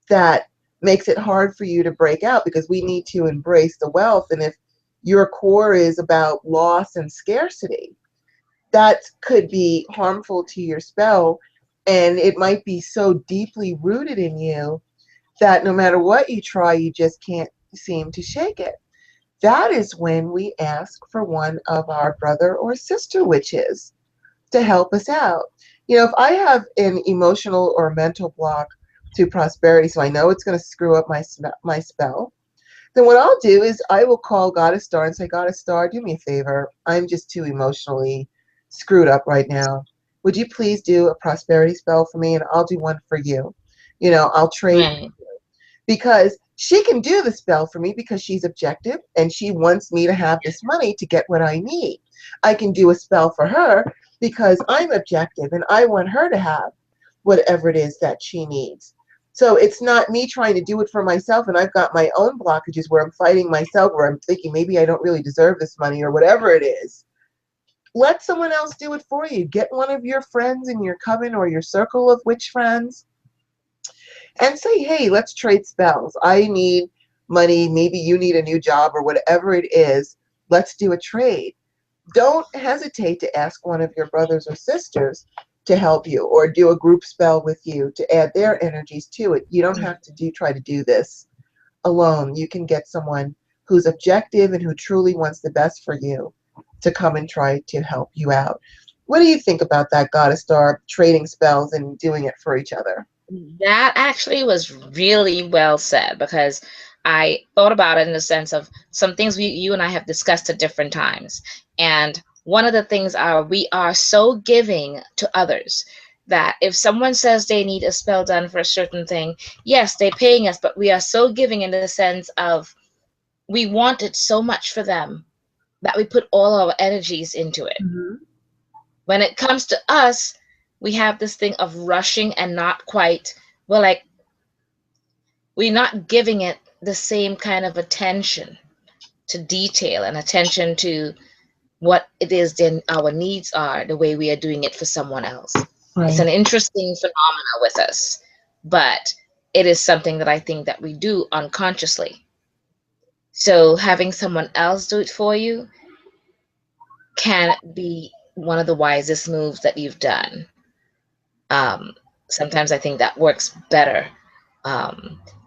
that makes it hard for you to break out, because we need to embrace the wealth. And if your core is about loss and scarcity, that could be harmful to your spell. And it might be so deeply rooted in you that no matter what you try, you just can't seem to shake it. That is when we ask for one of our brother or sister witches to help us out. If I have an emotional or mental block to prosperity, so I know it's going to screw up my spell, then what I'll do is I will call Goddess Star and say, Goddess Star, do me a favor. I'm just too emotionally screwed up right now. Would you please do a prosperity spell for me, and I'll do one for you? I'll trade, Right. because she can do the spell for me because she's objective and she wants me to have this money to get what I need. I can do a spell for her because I'm objective and I want her to have whatever it is that she needs. So it's not me trying to do it for myself and I've got my own blockages where I'm fighting myself, where I'm thinking maybe I don't really deserve this money or whatever it is. Let someone else do it for you. Get one of your friends in your coven or your circle of witch friends and say, hey, let's trade spells. I need money. Maybe you need a new job or whatever it is. Let's do a trade. Don't hesitate to ask one of your brothers or sisters to help you, or do a group spell with you to add their energies to it. You don't have to try to do this alone. You can get someone who's objective and who truly wants the best for you to come and try to help you out. What do you think about that, Goddess Star, trading spells and doing it for each other? That actually was really well said, because I thought about it in the sense of some things you and I have discussed at different times. And one of the things are we are so giving to others that if someone says they need a spell done for a certain thing, yes, they're paying us, but we are so giving in the sense of we want it so much for them that we put all our energies into it. Mm-hmm. When it comes to us, we have this thing of rushing and not quite, well, like we're not giving it the same kind of attention to detail and attention to what it is then our needs are the way we are doing it for someone else. It's Right. an interesting phenomena with us, but it is something that I think that we do unconsciously. So having someone else do it for you can be one of the wisest moves that you've done. sometimes I think that works better,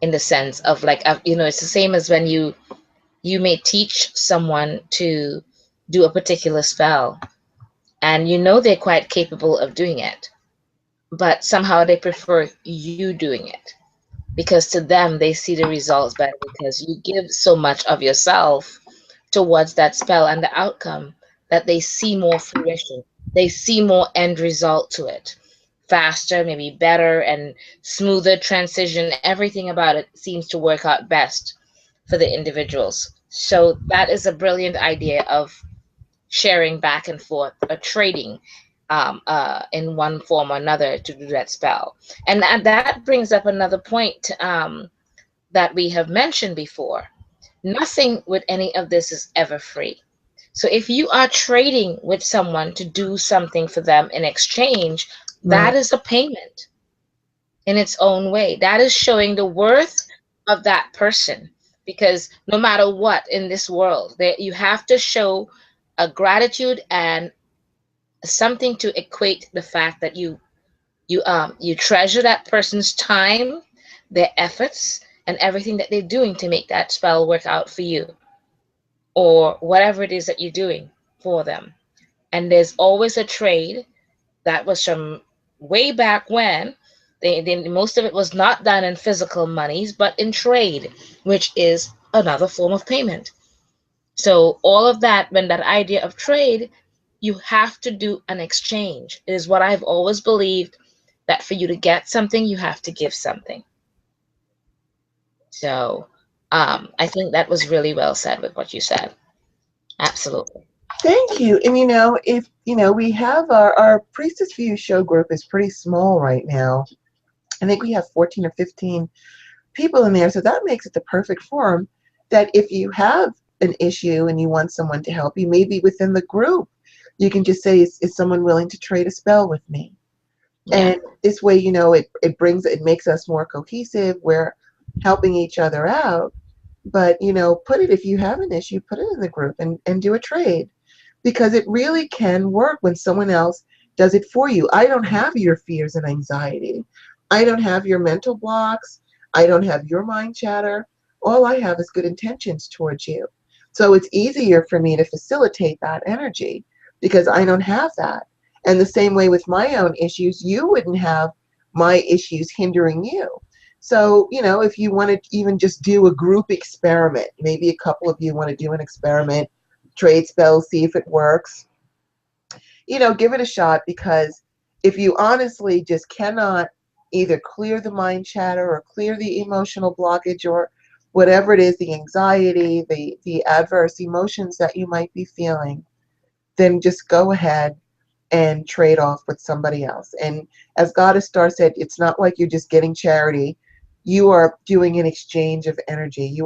in the sense of like, it's the same as when you may teach someone to do a particular spell, and they're quite capable of doing it, but somehow they prefer you doing it, because to them they see the results better, because you give so much of yourself towards that spell and the outcome, that they see more fruition, they see more end result to it, faster, maybe better and smoother transition. Everything about it seems to work out best for the individuals. So that is a brilliant idea of sharing back and forth, or trading, in one form or another, to do that spell. And that brings up another point, that we have mentioned before. Nothing with any of this is ever free. So if you are trading with someone to do something for them in exchange, that Right. is a payment in its own way. That is showing the worth of that person. Because no matter what in this world, that you have to show a gratitude and something to equate the fact that you treasure that person's time, their efforts, and everything that they're doing to make that spell work out for you, or whatever it is that you're doing for them. And there's always a trade. That was from way back when. Most of it was not done in physical monies, but in trade, which is another form of payment. So all of that, when that idea of trade, you have to do an exchange. It is what I've always believed, that for you to get something, you have to give something. So I think that was really well said with what you said. Absolutely. Thank you. And if we have our Priestess View show group is pretty small right now. I think we have 14 or 15 people in there, so that makes it the perfect forum. That if you have an issue and you want someone to help you, maybe within the group, you can just say, "Is someone willing to trade a spell with me?" Yeah. And this way, it makes us more cohesive. We're helping each other out. But if you have an issue, put it in the group and do a trade, because it really can work when someone else does it for you. I don't have your fears and anxiety. I don't have your mental blocks. I don't have your mind chatter. All I have is good intentions towards you. So it's easier for me to facilitate that energy because I don't have that. And the same way with my own issues, you wouldn't have my issues hindering you. So, if you want to even just do a group experiment, maybe a couple of you want to do an experiment, trade spells, see if it works, give it a shot, because if you honestly just cannot either clear the mind chatter or clear the emotional blockage or whatever it is, the anxiety, the adverse emotions that you might be feeling, then just go ahead and trade off with somebody else. And as Goddess Star said, it's not like you're just getting charity. You are doing an exchange of energy.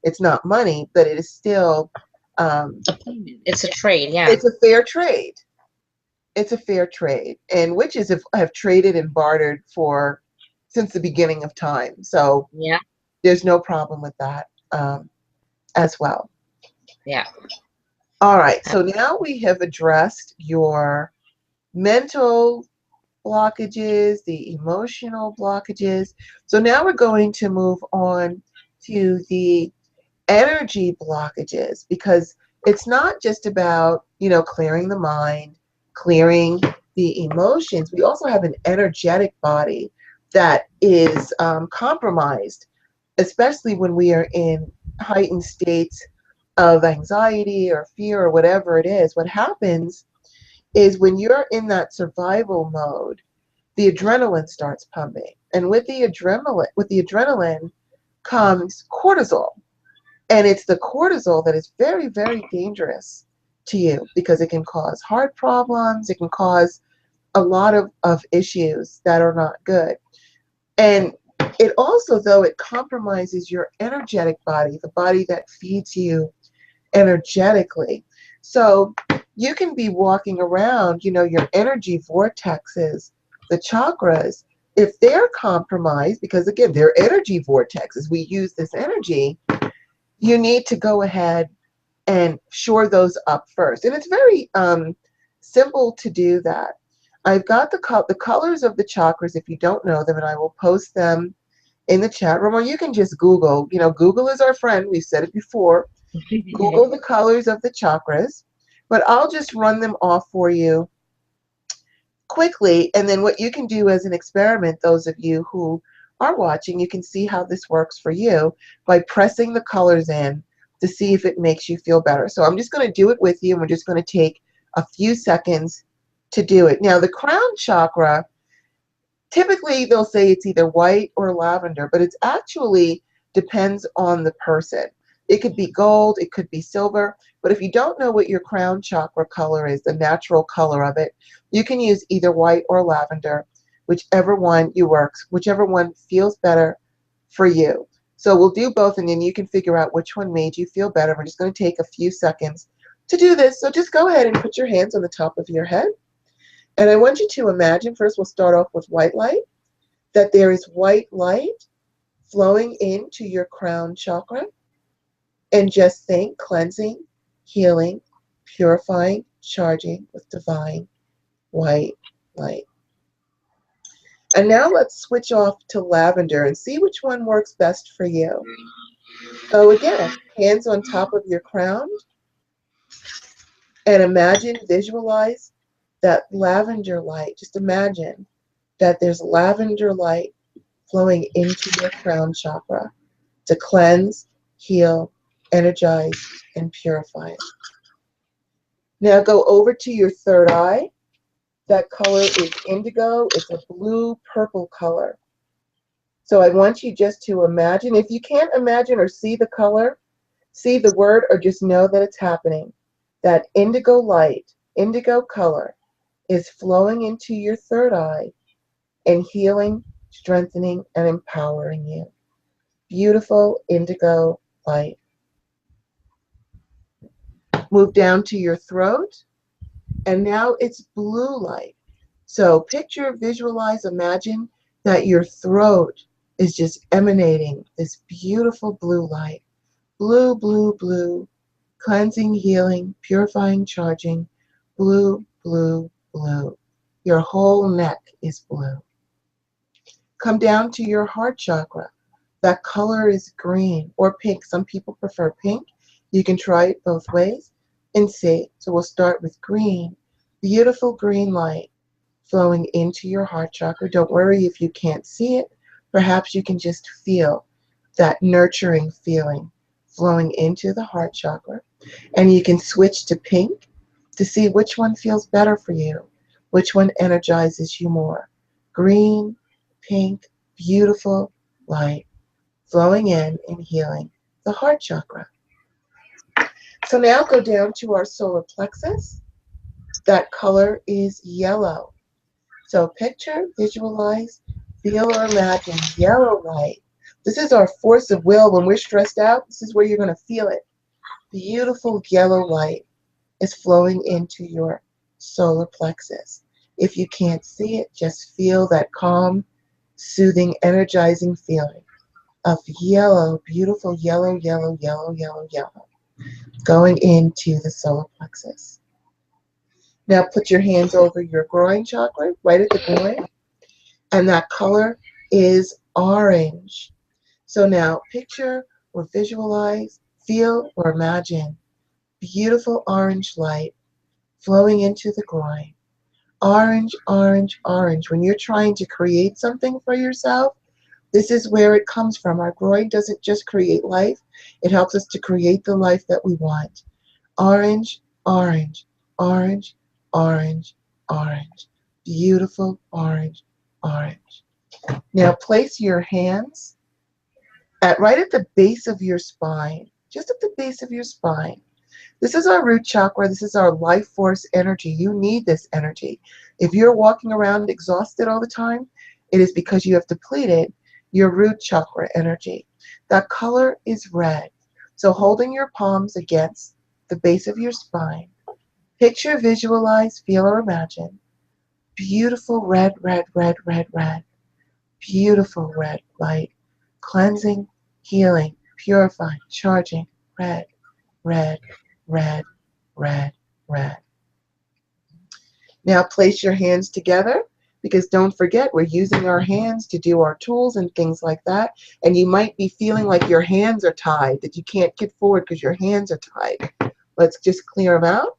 It's not money, but it is still, A payment. It's a trade. Yeah. it's a fair trade. It's a fair trade. And witches have traded and bartered for since the beginning of time. So Yeah. there's no problem with that, as well. Yeah. All right. So now we have addressed your mental blockages, the emotional blockages. So now we're going to move on to the energy blockages, because it's not just about, clearing the mind, clearing the emotions. We also have an energetic body that is compromised, especially when we are in heightened states of anxiety or fear or whatever it is. What happens is when you're in that survival mode, the adrenaline starts pumping. And with the adrenaline comes cortisol. And it's the cortisol that is very, very dangerous to you, because it can cause heart problems. It can cause a lot of issues that are not good. And it also, though, it compromises your energetic body, the body that feeds you energetically. So you can be walking around, your energy vortexes, the chakras, if they're compromised, because again, they're energy vortexes, we use this energy, you need to go ahead and shore those up first. And it's very simple to do that. I've got the colors of the chakras if you don't know them, and I will post them in the chat room, or you can just Google. You know, Google is our friend. We've said it before. Google the colors of the chakras, but I'll just run them off for you quickly. And then what you can do as an experiment, those of you who are watching, you can see how this works for you by pressing the colors in to see if it makes you feel better. So I'm just going to do it with you, and we're just going to take a few seconds to do it. Now, the crown chakra, typically they'll say it's either white or lavender, but it's actually depends on the person. It could be gold, it could be silver, but if you don't know what your crown chakra color is, the natural color of it, you can use either white or lavender, whichever one you works, whichever one feels better for you. So we'll do both, and then you can figure out which one made you feel better. We're just going to take a few seconds to do this. So just go ahead and put your hands on the top of your head. And I want you to imagine, first we'll start off with white light, that there is white light flowing into your crown chakra. And just think cleansing, healing, purifying, charging with divine white light. And now let's switch off to lavender and see which one works best for you. So again, hands on top of your crown, and imagine, visualize that lavender light. Just imagine that there's lavender light flowing into your crown chakra to cleanse, heal, energize, and purify it. Now go over to your third eye. That color is indigo. It's a blue-purple color. So I want you just to imagine. If you can't imagine or see the color, see the word, or just know that it's happening. That indigo light, indigo color, is flowing into your third eye and healing, strengthening, and empowering you. Beautiful indigo light. Move down to your throat, and now it's blue light. So picture, visualize, imagine that your throat is just emanating this beautiful blue light. Blue, blue, blue, cleansing, healing, purifying, charging, blue, blue, blue. Your whole neck is blue. Come down to your heart chakra. That color is green or pink. Some people prefer pink. You can try it both ways and see. So we'll start with green. Beautiful green light flowing into your heart chakra. Don't worry if you can't see it. Perhaps you can just feel that nurturing feeling flowing into the heart chakra. And you can switch to pink to see which one feels better for you, which one energizes you more. Green, pink, beautiful light flowing in and healing the heart chakra. So now go down to our solar plexus. That color is yellow. So picture, visualize, feel, or imagine yellow light. This is our force of will. When we're stressed out, this is where you're going to feel it. Beautiful yellow light is flowing into your solar plexus. If you can't see it, just feel that calm, soothing, energizing feeling of yellow, beautiful yellow, yellow, yellow, yellow, yellow, going into the solar plexus. Now put your hands over your groin chakra, right at the groin, and that color is orange. So now picture or visualize, feel or imagine beautiful orange light flowing into the groin. Orange, orange, orange. When you're trying to create something for yourself, this is where it comes from. Our groin doesn't just create life, it helps us to create the life that we want. Orange, orange, orange, orange, orange. Beautiful orange, orange. Now place your hands right at the base of your spine, just at the base of your spine. This is our root chakra. This is our life force energy. You need this energy. If you're walking around exhausted all the time, it is because you have depleted your root chakra energy. That color is red. So holding your palms against the base of your spine, picture, visualize, feel, or imagine beautiful red, red, red, red, red. Beautiful red light, cleansing, healing, purifying, charging, red, red, red, red, red. Now place your hands together, because don't forget, we're using our hands to do our tools and things like that. And you might be feeling like your hands are tied, that you can't get forward because your hands are tied. Let's just clear them out,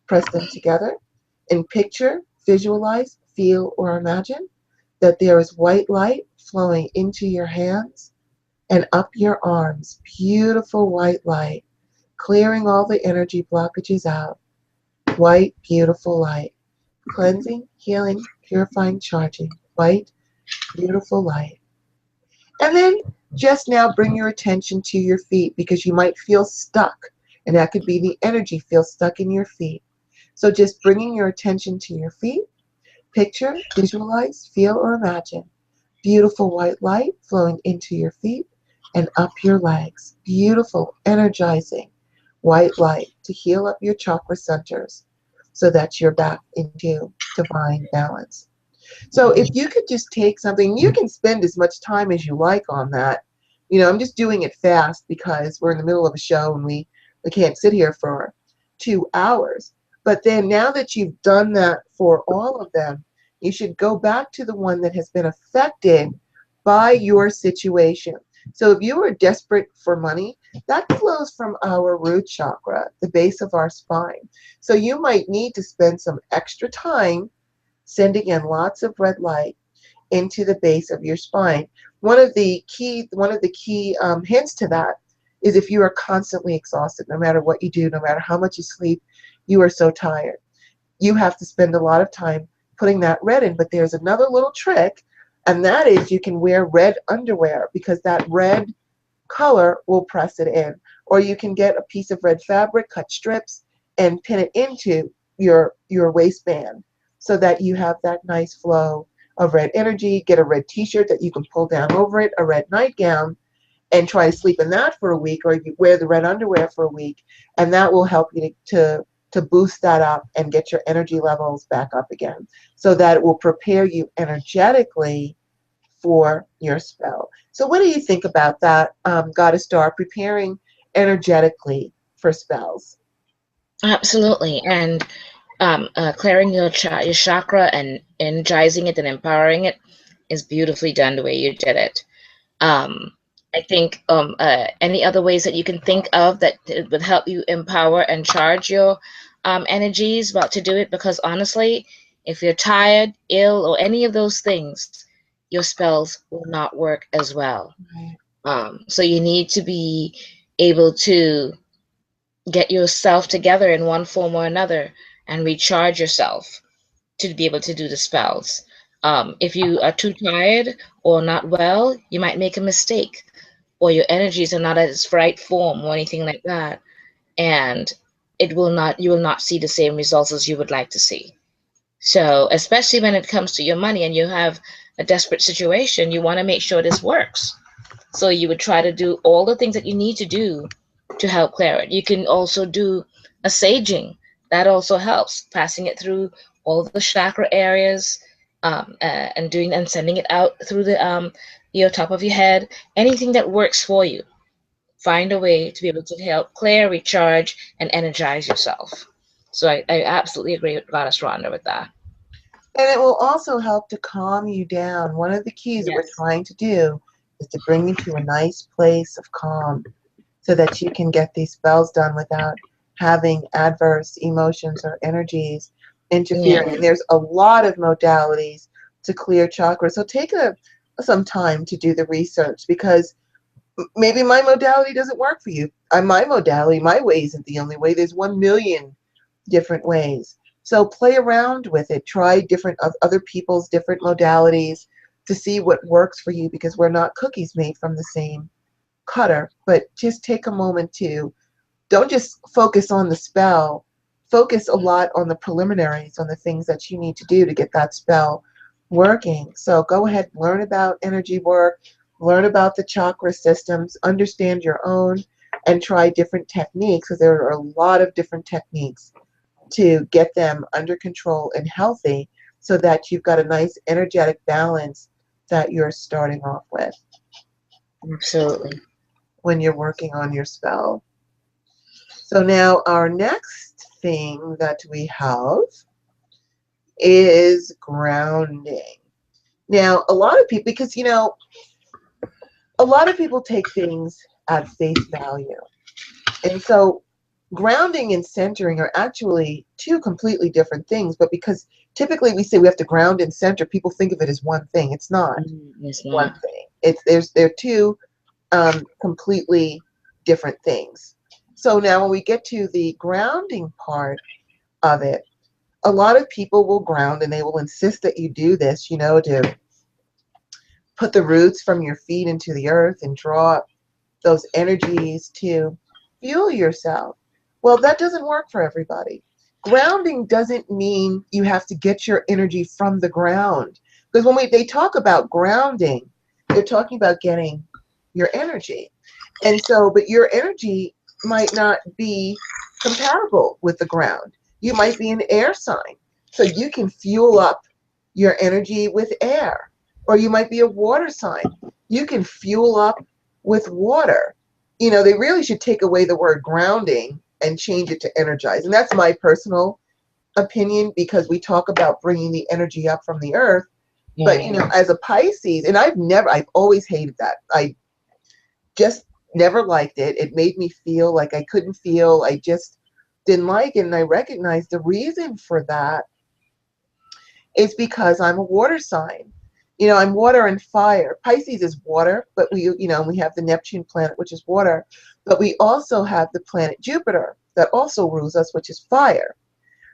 press them together, and picture, visualize, feel, or imagine that there is white light flowing into your hands and up your arms. Beautiful white light, clearing all the energy blockages out. White, beautiful light. Cleansing, healing, purifying, charging. White, beautiful light. And then just now bring your attention to your feet, because you might feel stuck. And that could be the energy feel stuck in your feet. So just bringing your attention to your feet. Picture, visualize, feel, or imagine beautiful white light flowing into your feet and up your legs. Beautiful, energizing white light to heal up your chakra centers so that you're back into divine balance. So if you could just take something, you can spend as much time as you like on that. I'm just doing it fast because we're in the middle of a show and we can't sit here for 2 hours. But then now that you've done that for all of them, you should go back to the one that has been affected by your situation. So if you are desperate for money, that flows from our root chakra, the base of our spine. So you might need to spend some extra time sending in lots of red light into the base of your spine. One of the key hints to that is if you are constantly exhausted, no matter what you do, no matter how much you sleep, you are so tired. You have to spend a lot of time putting that red in. But there's another little trick, and that is you can wear red underwear, because that red color will press it in. Or you can get a piece of red fabric, cut strips, and pin it into your waistband so that you have that nice flow of red energy. Get a red t-shirt that you can pull down over it, a red nightgown, and try to sleep in that for a week, or you wear the red underwear for a week, and that will help you to boost that up and get your energy levels back up again, so that it will prepare you energetically for your spell. So what do you think about that, Goddess Star, preparing energetically for spells? Absolutely. And clearing your chakra and energizing it and empowering it is beautifully done the way you did it. Um, I think any other ways that you can think of that it would help you empower and charge your energies about to do it, because honestly, if you're tired, ill, or any of those things, your spells will not work as well. Right. So you need to be able to get yourself together in one form or another and recharge yourself to be able to do the spells. If you are too tired or not well, you might make a mistake, or your energies are not at its right form or anything like that, and you will not see the same results as you would like to see. So, especially when it comes to your money and you have a desperate situation, you want to make sure this works. So you would try to do all the things that you need to do to help clear it. You can also do a saging. That also helps, passing it through all the chakra areas, and doing and sending it out through the your top of your head. Anything that works for you. Find a way to be able to help clear, recharge, and energize yourself. So I absolutely agree with Goddess Rhonda with that. And it will also help to calm you down. One of the keys that we're Yes. trying to do is to bring you to a nice place of calm so that you can get these spells done without having adverse emotions or energies interfering. And Yes. there's a lot of modalities to clear chakras. So take some time to do the research, because maybe my modality doesn't work for you. My modality, my way isn't the only way. There's 1 million different ways. So play around with it. Try different of other people's different modalities to see what works for you, because we're not cookies made from the same cutter. But just take a moment to don't just focus on the spell. Focus a lot on the preliminaries, on the things that you need to do to get that spell working. So go ahead, learn about energy work, learn about the chakra systems, understand your own, and try different techniques, because there are a lot of different techniques to get them under control and healthy, so that you've got a nice energetic balance that you're starting off with Absolutely. when you're working on your spell. So now our next thing that we have is grounding. Now, a lot of people, because, a lot of people take things at face value. And so grounding and centering are actually two completely different things. But because typically we say we have to ground and center, people think of it as one thing. It's not It's one not. thing. They're two completely different things. So now when we get to the grounding part of it, a lot of people will ground and they will insist that you do this, to put the roots from your feet into the earth and draw those energies to fuel yourself. Well, that doesn't work for everybody. Grounding doesn't mean you have to get your energy from the ground. Because when they talk about grounding, they're talking about getting your energy. And so, but your energy might not be compatible with the ground. You might be an air sign. So you can fuel up your energy with air. Or you might be a water sign. You can fuel up with water. They really should take away the word grounding and change it to energize. And that's my personal opinion, because we talk about bringing the energy up from the earth. But, Yeah. as a Pisces, and I've always hated that. I just never liked it. It made me feel like I couldn't feel. I just didn't like it. And I recognized the reason for that is because I'm a water sign. I'm water and fire. Pisces is water, but we have the Neptune planet, which is water, but we also have the planet Jupiter that also rules us, which is fire.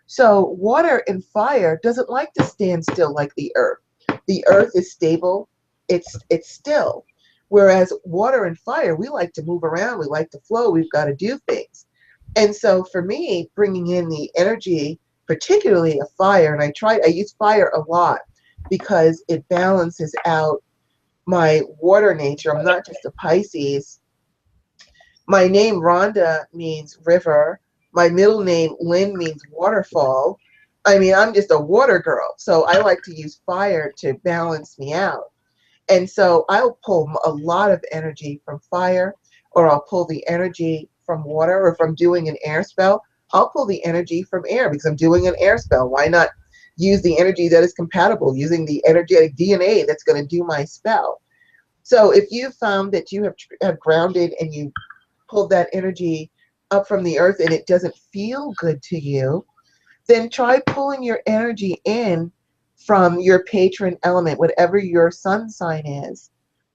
So water and fire doesn't like to stand still like the earth. The earth is stable. It's still. Whereas water and fire, we like to move around. We like to flow. We've got to do things. And so for me, bringing in the energy, particularly of fire, and I use fire a lot because it balances out my water nature. I'm not just a Pisces. My name Rhonda means river. My middle name Lynn means waterfall. I mean, I'm just a water girl. So I like to use fire to balance me out. And so I'll pull a lot of energy from fire, or I'll pull the energy from water, or if I'm doing an air spell, I'll pull the energy from air because I'm doing an air spell. Why not use the energy that is compatible, using the energetic DNA that's going to do my spell? So if you found that you have grounded and you pulled that energy up from the earth and it doesn't feel good to you, then try pulling your energy in from your patron element, whatever your sun sign is.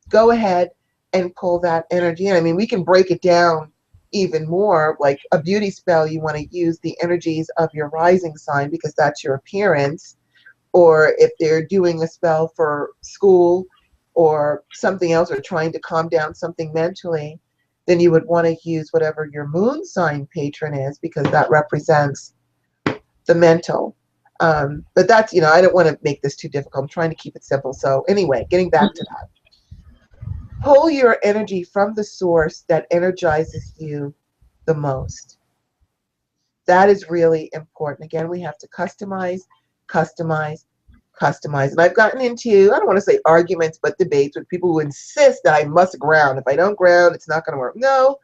Go ahead and pull that energy in. I mean, we can break it down even more. Like a beauty spell, you want to use the energies of your rising sign because that's your appearance. Or if they're doing a spell for school or something else, or trying to calm down something mentally, then you would want to use whatever your moon sign patron is, because that represents the mental. But that's, I don't want to make this too difficult. I'm trying to keep it simple. So anyway, getting back to that. Pull your energy from the source that energizes you the most. That is really important. Again, we have to customize, customize, customize. And I've gotten into, I don't want to say arguments, but debates with people who insist that I must ground. If I don't ground, it's not going to work. No,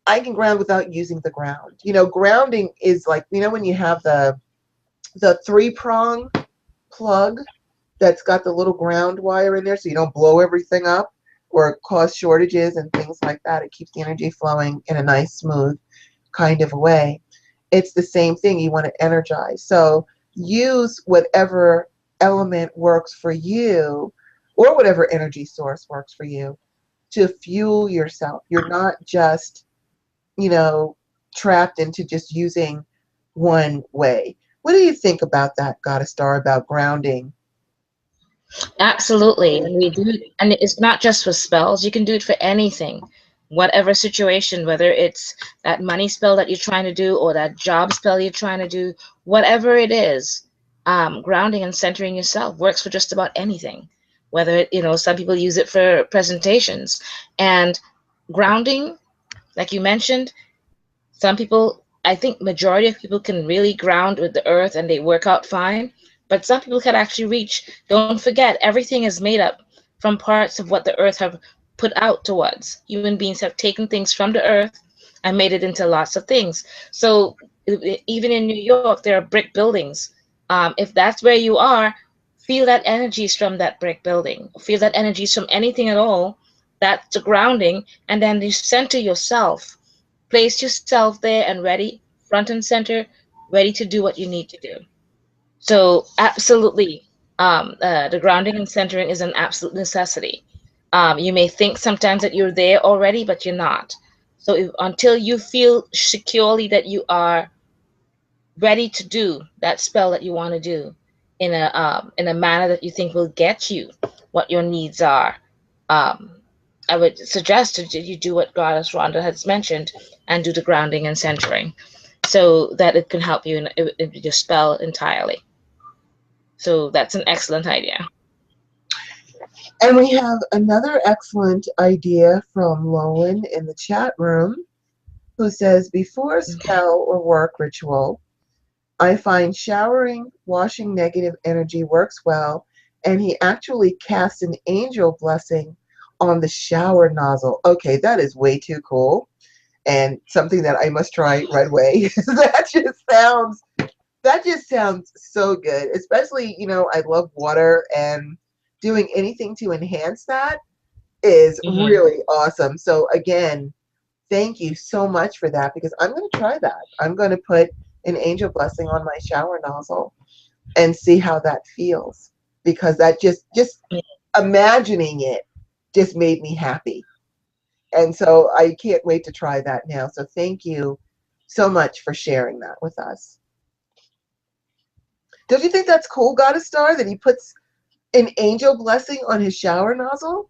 I can ground without using the ground. Grounding is like, when you have the 3-prong plug that's got the little ground wire in there so you don't blow everything up or cause shortages and things like that. It keeps the energy flowing in a nice, smooth kind of a way. It's the same thing. You want to energize. So use whatever element works for you, or whatever energy source works for you, to fuel yourself. You're not just, trapped into just using one way. What do you think about that, Goddess Star, about grounding? Absolutely. And we do it, and it's not just for spells. You can do it for anything, whatever situation, whether it's that money spell that you're trying to do or that job spell you're trying to do, whatever it is, grounding and centering yourself works for just about anything. Whether some people use it for presentations, and grounding, like you mentioned, some people, I think majority of people can really ground with the earth and they work out fine. But some people can actually reach, don't forget, everything is made up from parts of what the earth have put out towards. Human beings have taken things from the earth and made it into lots of things. So even in New York, there are brick buildings. If that's where you are, feel that energies from that brick building. Feel that energies from anything at all. That's the grounding. And then you center yourself. Place yourself there and ready, front and center, ready to do what you need to do. So absolutely, the grounding and centering is an absolute necessity. You may think sometimes that you're there already, but you're not. So until you feel securely that you are ready to do that spell that you want to do in a manner that you think will get you what your needs are, um, I would suggest that you do what Goddess Rhonda has mentioned and do the grounding and centering, so that it can help you in your spell entirely. So that's an excellent idea. And we have another excellent idea from Lowen in the chat room, who says, before a spell or work ritual, I find showering, washing negative energy works well, and he actually casts an angel blessing on the shower nozzle. Okay, that is way too cool, and something that I must try right away. That just sounds so good. Especially, I love water, and doing anything to enhance that is Hmm. really awesome. So again, thank you so much for that, because I'm going to try that. I'm going to put an angel blessing on my shower nozzle and see how that feels, because that just imagining it just made me happy. And so I can't wait to try that now. So thank you so much for sharing that with us. Don't you think that's cool, Goddess Star, that he puts an angel blessing on his shower nozzle?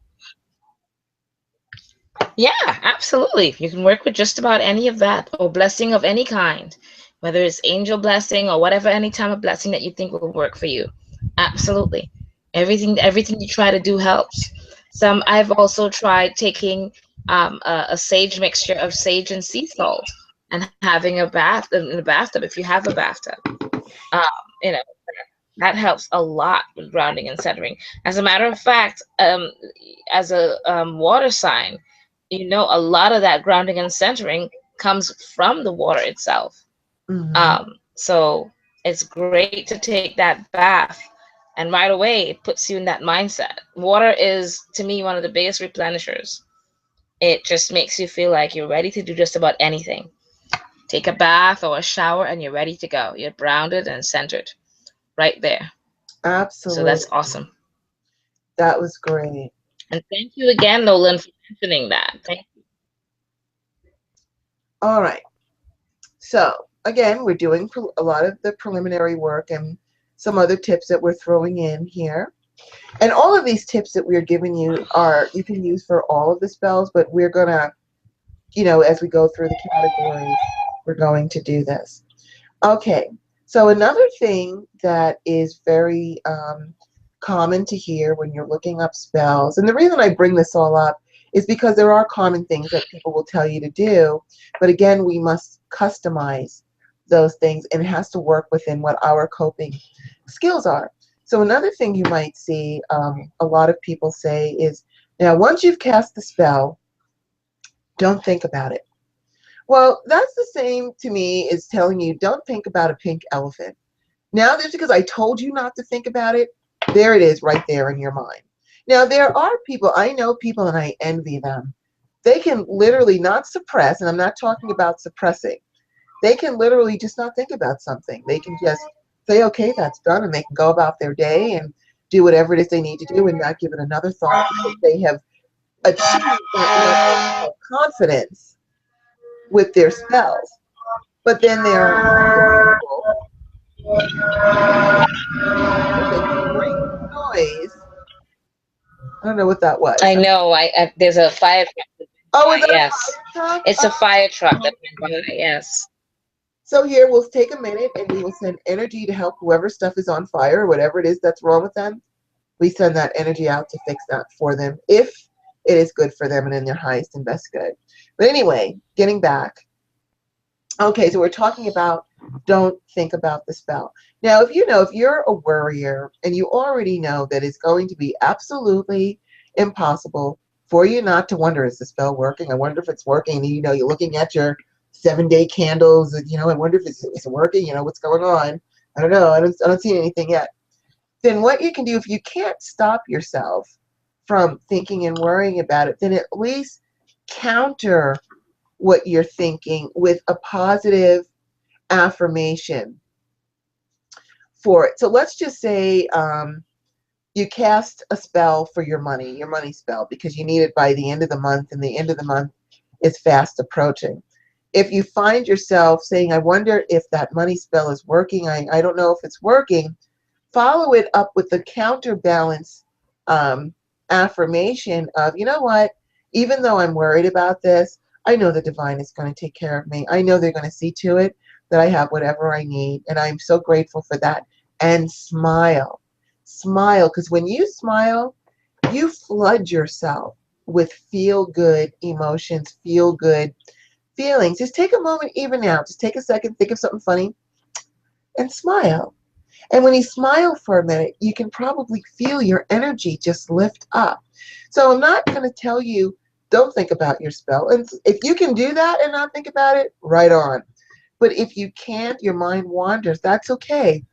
Yeah, absolutely. You can work with just about any of that or blessing of any kind, whether it's angel blessing or whatever, any type of blessing that you think will work for you. Absolutely. Everything you try to do helps. I've also tried taking a sage mixture of sage and sea salt and having a bath in the bathtub if you have a bathtub. Um, you know, that helps a lot with grounding and centering. As a matter of fact, as a water sign, a lot of that grounding and centering comes from the water itself. Mm-hmm. So it's great to take that bath, and right away it puts you in that mindset. Water is, to me, one of the biggest replenishers. It just makes you feel like you're ready to do just about anything. Take a bath or a shower, and you're ready to go. You're grounded and centered right there. So that's Absolutely. awesome. That was great. And thank you again, Nolan, for mentioning that. Thank All right. So again, we're doing a lot of the preliminary work and some other tips that we're throwing in here. And all of these tips that we're giving you you can use for all of the spells, but we're going to, as we go through the categories, we're going to do this. Okay. So another thing that is very common to hear when you're looking up spells, and the reason I bring this all up is because there are common things that people will tell you to do, but again, we must customize those things, and it has to work within what our coping skills are. So another thing you might see a lot of people say is, now once you've cast the spell, don't think about it. Well, that's the same to me as telling you, don't think about a pink elephant. Now, just because I told you not to think about it, there it is right there in your mind. Now, there are people, I know people, and I envy them. They can literally not suppress, and I'm not talking about suppressing. They can literally just not think about something. They can just say, okay, that's done, and they can go about their day and do whatever it is they need to do and not give it another thought, because they have achieved that level of confidence with their spells. But then there are other people with a great noise. I don't know what that was. I know. There's a fire truck that Oh, went is by. that a Yes, fire truck? it's a fire truck that went by. Yes. So here, we'll take a minute and we will send energy to help whoever stuff is on fire, or whatever it is that's wrong with them. We send that energy out to fix that for them if it is good for them and in their highest and best good. But anyway, getting back. Okay, so we're talking about don't think about the spell. Now, if you're a worrier and you already know that it's going to be absolutely impossible for you not to wonder, is the spell working? I wonder if it's working. You're looking at your 7-day candles, and I wonder if it's working, what's going on. I don't know. I don't see anything yet. Then what you can do, if you can't stop yourself from thinking and worrying about it, then at least counter what you're thinking with a positive affirmation for it. So let's just say you cast a spell for your money spell, because you need it by the end of the month, and the end of the month is fast approaching. If you find yourself saying, I wonder if that money spell is working, I don't know if it's working, follow it up with the counterbalance affirmation of, you know what, even though I'm worried about this, I know the divine is going to take care of me. I know they're going to see to it that I have whatever I need, and I'm so grateful for that. And smile. Smile, because when you smile, you flood yourself with feel-good emotions, feel-good feelings. Just take a moment even now. Just take a second, think of something funny, and smile. And when you smile for a minute, you can probably feel your energy just lift up. So I'm not going to tell you, don't think about your spell. And if you can do that and not think about it, right on. But if you can't, your mind wanders, that's okay.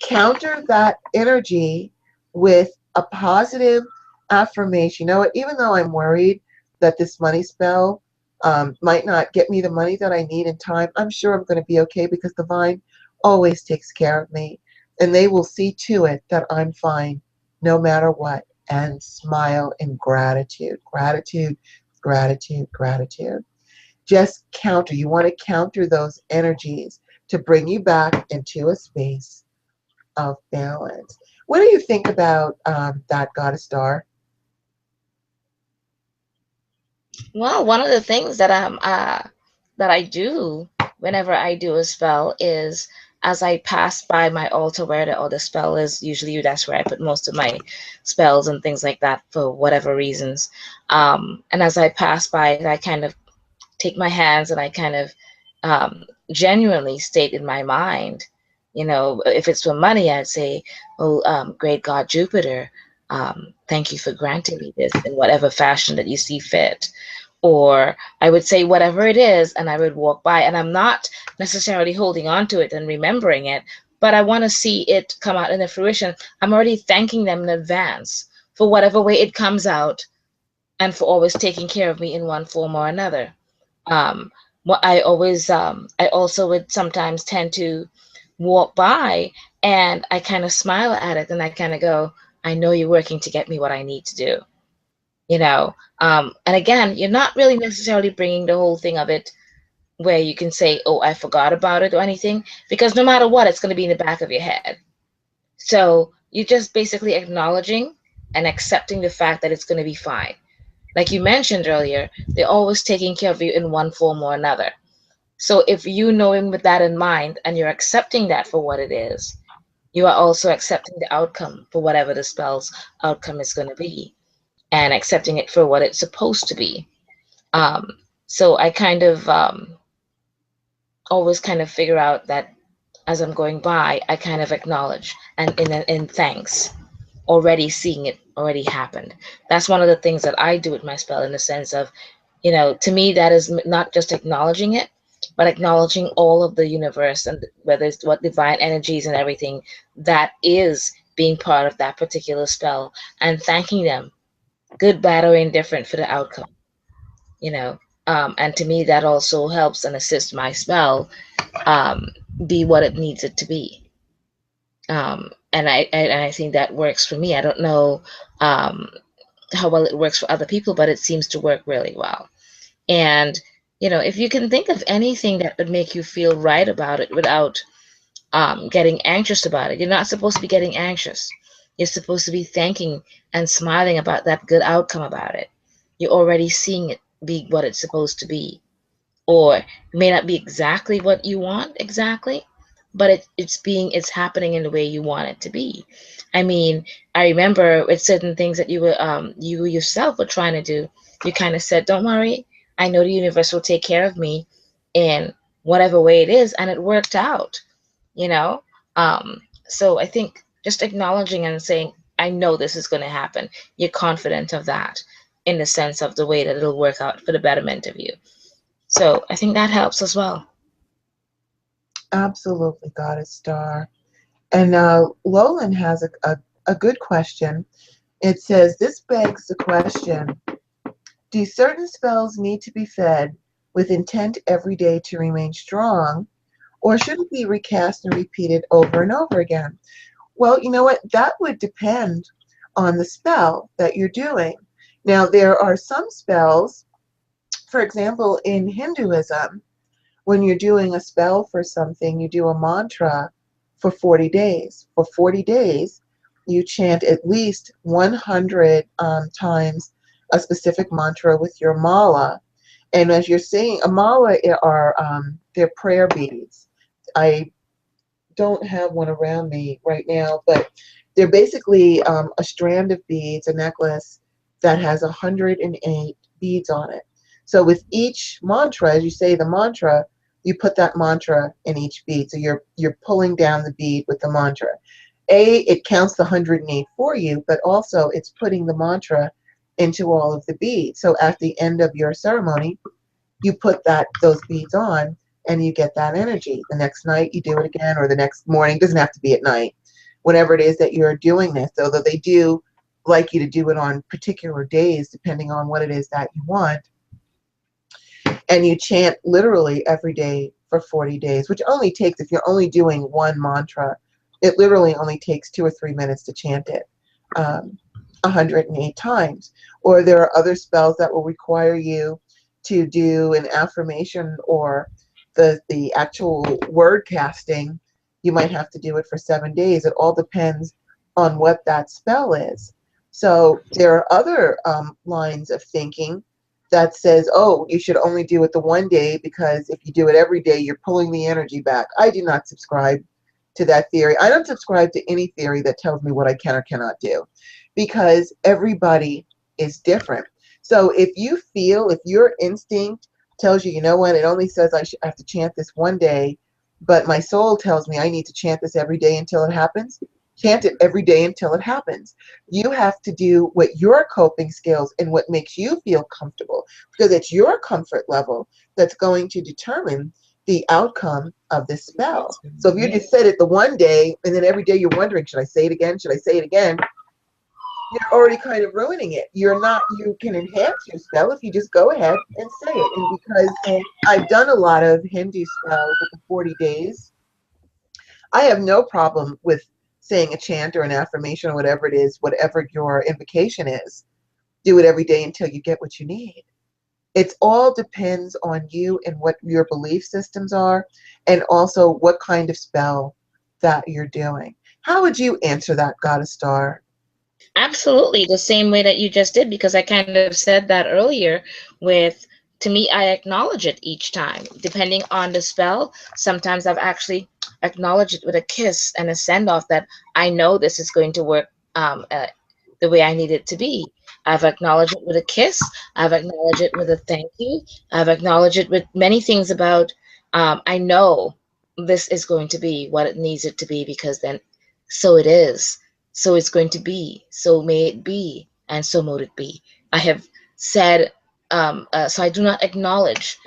Counter that energy with a positive affirmation. You know what? Even though I'm worried that this money spell might not get me the money that I need in time, I'm sure I'm going to be okay, because the divine always takes care of me. And they will see to it that I'm fine no matter what. And smile in gratitude. Gratitude, gratitude, gratitude. Just counter. You want to counter those energies to bring you back into a space of balance. What do you think about that, Goddess Star? Well, one of the things that I do whenever I do a spell is, as I pass by my altar where the spell is, usually that's where I put most of my spells and things like that for whatever reasons. And as I pass by, I kind of take my hands and I kind of um, genuinely state in my mind, you know, if it's for money, I'd say, oh, great God Jupiter, thank you for granting me this in whatever fashion that you see fit. Or I would say whatever it is, and I would walk by, and I'm not necessarily holding on to it and remembering it, but I want to see it come out in the fruition. I'm already thanking them in advance for whatever way it comes out, and for always taking care of me in one form or another. Um, what I also would sometimes tend to walk by, and I kind of smile at it, and I kind of go, I know you're working to get me what I need to do, you know. And again, you're not really necessarily bringing the whole thing of it where you can say, oh, I forgot about it or anything, because no matter what, it's going to be in the back of your head. So you're just basically acknowledging and accepting the fact that it's going to be fine. Like you mentioned earlier, they're always taking care of you in one form or another. So if you know him with that in mind and you're accepting that for what it is, you are also accepting the outcome for whatever the spell's outcome is going to be, and accepting it for what it's supposed to be. Um, so I kind of always kind of figure out that as I'm going by, I kind of acknowledge and in thanks, already seeing it already happened. That's one of the things that I do with my spell, in the sense of, you know, to me, that is not just acknowledging it, but acknowledging all of the universe, and whether it's what divine energies and everything that is being part of that particular spell, and thanking them, good, bad, or indifferent, for the outcome, you know. And to me, that also helps and assists my spell um, be what it needs it to be. And I think that works for me. I don't know um, how well it works for other people, but it seems to work really well. And, you know, if you can think of anything that would make you feel right about it without getting anxious about it, you're not supposed to be getting anxious. You're supposed to be thanking and smiling about that good outcome about it. You're already seeing it be what it's supposed to be. Or it may not be exactly what you want exactly, but it's happening in the way you want it to be. I mean, I remember with certain things that you yourself were trying to do, you kind of said, don't worry, I know the universe will take care of me in whatever way it is, and it worked out, you know. So I think just acknowledging and saying, I know this is going to happen, you're confident of that, in the sense of the way that it'll work out for the betterment of you. So I think that helps as well. Absolutely, Goddess Star. And Lolan has a good question. It says, this begs the question, do certain spells need to be fed with intent every day to remain strong, or should it be recast and repeated over and over again? Well, you know what? That would depend on the spell that you're doing. Now, there are some spells, for example, in Hinduism, when you're doing a spell for something, you do a mantra for 40 days. For 40 days, you chant at least 100 times a specific mantra with your mala. And as you're saying, a mala are they're prayer beads. I don't have one around me right now, but they're basically a strand of beads, a necklace that has 108 beads on it. So with each mantra, as you say the mantra, you put that mantra in each bead. So you're pulling down the bead with the mantra. It counts the 108 for you, but also it's putting the mantra into all of the beads. So at the end of your ceremony, you put those beads on and you get that energy. The next night you do it again, or the next morning. It doesn't have to be at night. Whenever it is that you're doing this, although they do like you to do it on particular days depending on what it is that you want. And you chant literally every day for 40 days, which only takes, if you're only doing one mantra, it literally only takes 2 or 3 minutes to chant it 108 times. Or there are other spells that will require you to do an affirmation or the actual word casting. You might have to do it for 7 days. It all depends on what that spell is. So there are other lines of thinking that says, oh, you should only do it the one day because if you do it every day, you're pulling the energy back. I do not subscribe to that theory. I don't subscribe to any theory that tells me what I can or cannot do because everybody is different. So if you feel, if your instinct tells you, you know what, it only says I have to chant this one day, but my soul tells me I need to chant this every day until it happens, chant it every day until it happens. You have to do what your coping skills and what makes you feel comfortable, because it's your comfort level that's going to determine the outcome of this spell. So if you just said it the one day and then every day you're wondering, should I say it again? Should I say it again? You're already kind of ruining it. You're not, you can enhance your spell if you just go ahead and say it. And because I've done a lot of Hindu spells with the 40 days, I have no problem with saying a chant or an affirmation or whatever it is, whatever your invocation is. Do it every day until you get what you need. It all depends on you and what your belief systems are, and also what kind of spell that you're doing. How would you answer that, Goddess Star? Absolutely, the same way that you just did, because I kind of said that earlier with, to me, I acknowledge it each time. Depending on the spell, sometimes I've actually acknowledged it with a kiss and a send off that I know this is going to work the way I need it to be. I've acknowledged it with a kiss. I've acknowledged it with a thank you. I've acknowledged it with many things about, I know this is going to be what it needs it to be because then so it is. So it's going to be. So may it be. And so mote it be. I have said, so I do not acknowledge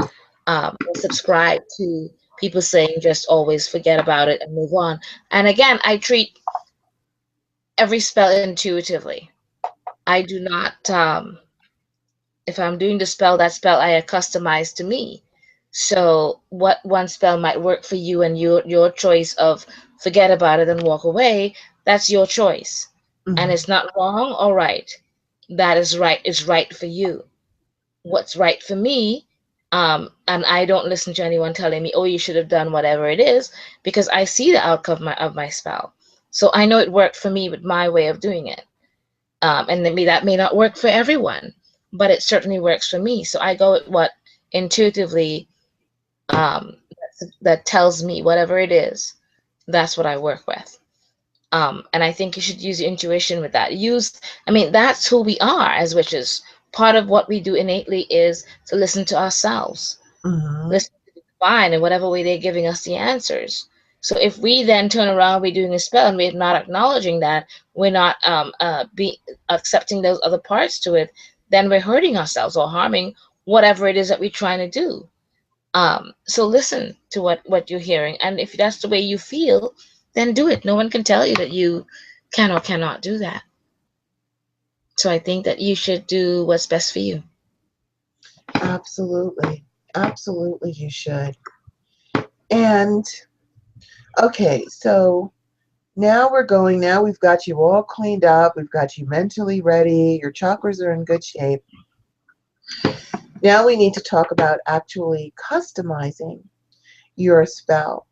or subscribe to people saying just always forget about it and move on. And again, I treat every spell intuitively. I do not, if I'm doing the spell, that spell I customize to me. So what one spell might work for you and your choice of forget about it and walk away, that's your choice. And Mhm. it's not wrong or right. That is right, is right for you. What's right for me, and I don't listen to anyone telling me, oh, you should have done whatever it is, because I see the outcome of my spell. So I know it worked for me with my way of doing it. And that may not work for everyone, but it certainly works for me. So I go with what intuitively that tells me whatever it is. That's what I work with. And I think you should use your intuition with that. I mean, that's who we are as witches. Part of what we do innately is to listen to ourselves, Mhm. listen to the divine in whatever way they're giving us the answers. So if we then turn around, we're doing a spell, and we're not acknowledging that, we're not be accepting those other parts to it, then we're hurting ourselves or harming whatever it is that we're trying to do. So listen to what you're hearing, and if that's the way you feel, then do it. No one can tell you that you can or cannot do that. So I think that you should do what's best for you. Absolutely. Absolutely, you should. And okay, so now we've got you all cleaned up. We've got you mentally ready. Your chakras are in good shape. Now we need to talk about actually customizing your spell.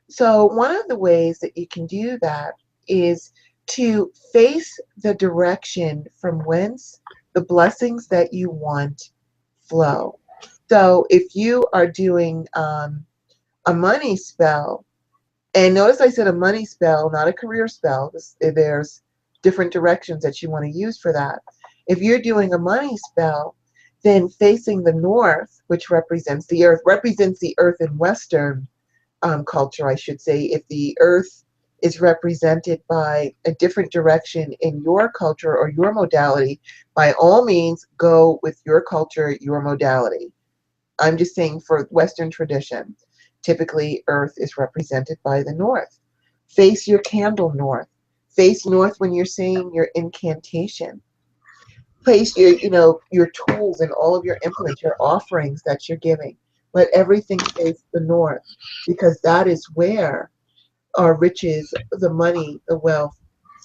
So one of the ways that you can do that is to face the direction from whence the blessings that you want flow. So if you are doing a money spell, and notice I said a money spell, not a career spell. There's different directions that you want to use for that. If you're doing a money spell, then facing the north, which represents the earth in Western culture, I should say. If the earth is represented by a different direction in your culture or your modality, by all means, go with your culture, your modality. I'm just saying for Western tradition, typically Earth is represented by the north. Face your candle north. Face north when you're saying your incantation. Place your tools and all of your implements, your offerings that you're giving. Let everything face the north, because that is where our riches, the money, the wealth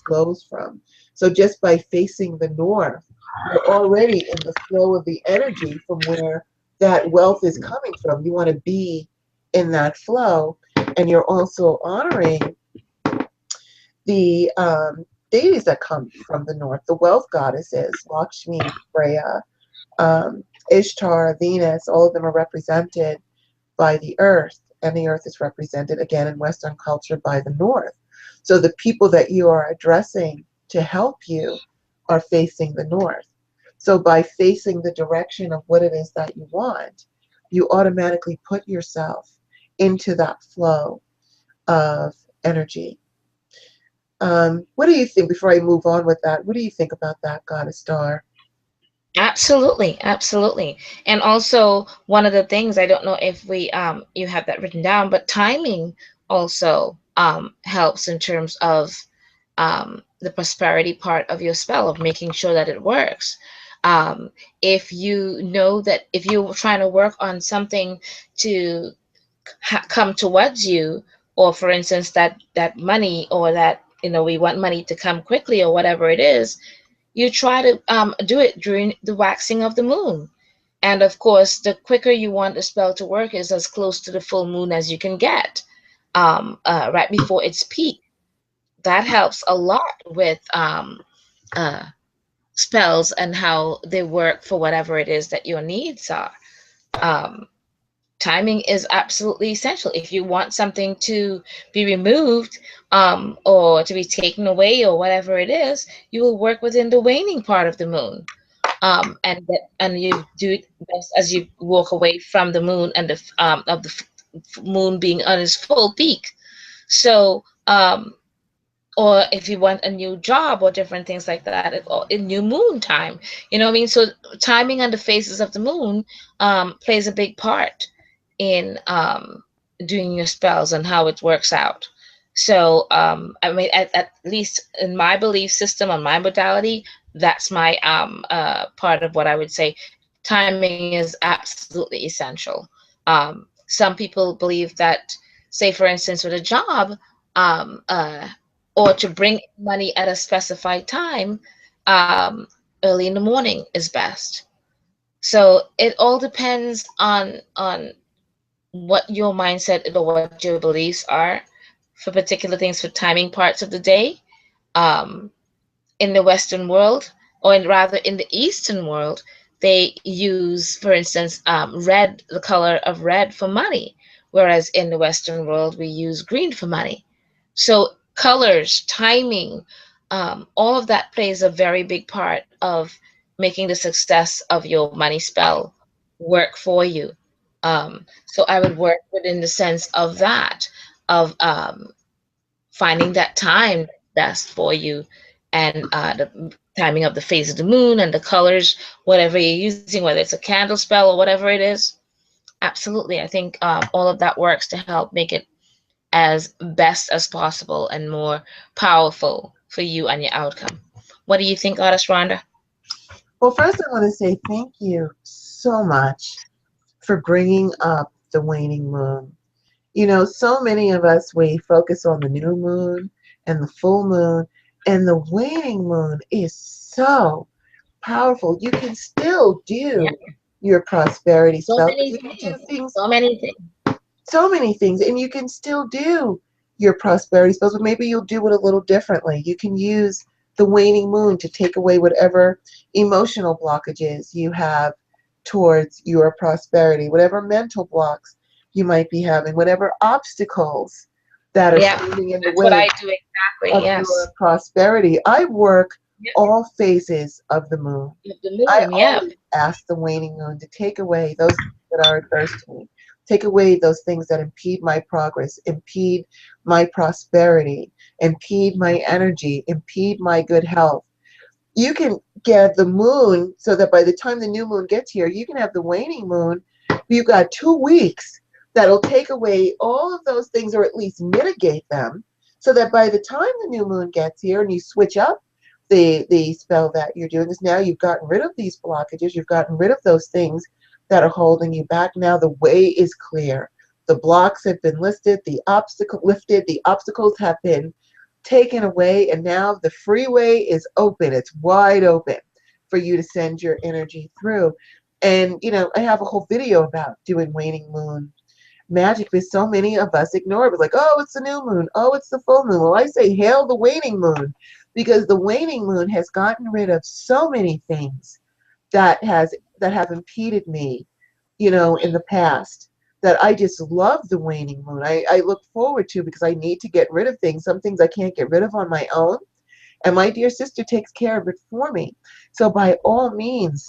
flows from. So just by facing the north, you're already in the flow of the energy from where that wealth is coming from. You want to be in that flow, and you're also honoring the deities that come from the north, the wealth goddesses, Lakshmi, Freya, um, Ishtar, Venus. All of them are represented by the earth, and the earth is represented again in Western culture by the north. So the people that you are addressing to help you are facing the north. So by facing the direction of what it is that you want, you automatically put yourself into that flow of energy. What do you think, before I move on with that, what do you think about that, Goddess Star? Absolutely, absolutely. And also one of the things, I don't know if we you have that written down, but timing also helps in terms of the prosperity part of your spell, of making sure that it works. If you know that if you're trying to work on something to come towards you, or for instance that money, or that we want money to come quickly, or whatever it is, you try to do it during the waxing of the moon. And of course, the quicker you want the spell to work is as close to the full moon as you can get, right before its peak. That helps a lot with uh, spells and how they work for whatever it is that your needs are. Um, Timing is absolutely essential. If you want something to be removed, or to be taken away, or whatever it is, you will work within the waning part of the moon. And you do it best as you walk away from the moon, and the moon being on its full peak. So, or if you want a new job or different things like that, in new moon time, what I mean. So timing on the phases of the moon plays a big part in doing your spells and how it works out. So I mean, at least in my belief system, on my modality, that's my part of what I would say. Timing is absolutely essential. Some people believe that, say for instance, with a job, um, uh, or to bring money at a specified time, early in the morning is best. So it all depends on what your mindset or what your beliefs are for particular things, for timing parts of the day. Um, in the Western world, or rather in the Eastern world, they use, for instance, red, the color of red for money, whereas in the Western world, we use green for money. So colors, timing, all of that plays a very big part of making the success of your money spell work for you. So I would work within the sense of that, of finding that time best for you, and the timing of the phase of the moon and the colors, whatever you're using, whether it's a candle spell or whatever it is. Absolutely, I think all of that works to help make it as best as possible and more powerful for you and your outcome. What do you think, Artist Rhonda? Well, first I want to say thank you so much for bringing up the waning moon. You know, so many of us, we focus on the new moon and the full moon, and the waning moon is so powerful. You can still Yeah, do your prosperity so spell, but many you can do things. things, So many things. so many things, and you can still do your prosperity spells, but maybe you'll do it a little differently. You can use the waning moon to take away whatever emotional blockages you have towards your prosperity, whatever mental blocks you might be having, whatever obstacles that are Yeah, standing in the that's what way I do exactly. of Yes. your prosperity. I work Yep. all phases of the moon. The I moon. Yep. always ask the waning moon to take away those things that are adverse to me, take away those things that impede my progress, impede my prosperity, impede my energy, impede my good health. You can get the moon so that by the time the new moon gets here, you can have the waning moon. You've got 2 weeks that'll take away all of those things or at least mitigate them so that by the time the new moon gets here and you switch up the spell that you're doing is now you've gotten rid of these blockages, you've gotten rid of those things that are holding you back. Now the way is clear. The blocks have been lifted, the obstacles have been taken away, and now the freeway is open. It's wide open for you to send your energy through. And you know, I have a whole video about doing waning moon magic because so many of us ignore it. We're like, oh, it's the new moon. Oh, it's the full moon. Well, I say hail the waning moon because the waning moon has gotten rid of so many things that have impeded me, you know, in the past that I just love the waning moon. I look forward to because I need to get rid of things. Some things I can't get rid of on my own. And my dear sister takes care of it for me. So by all means,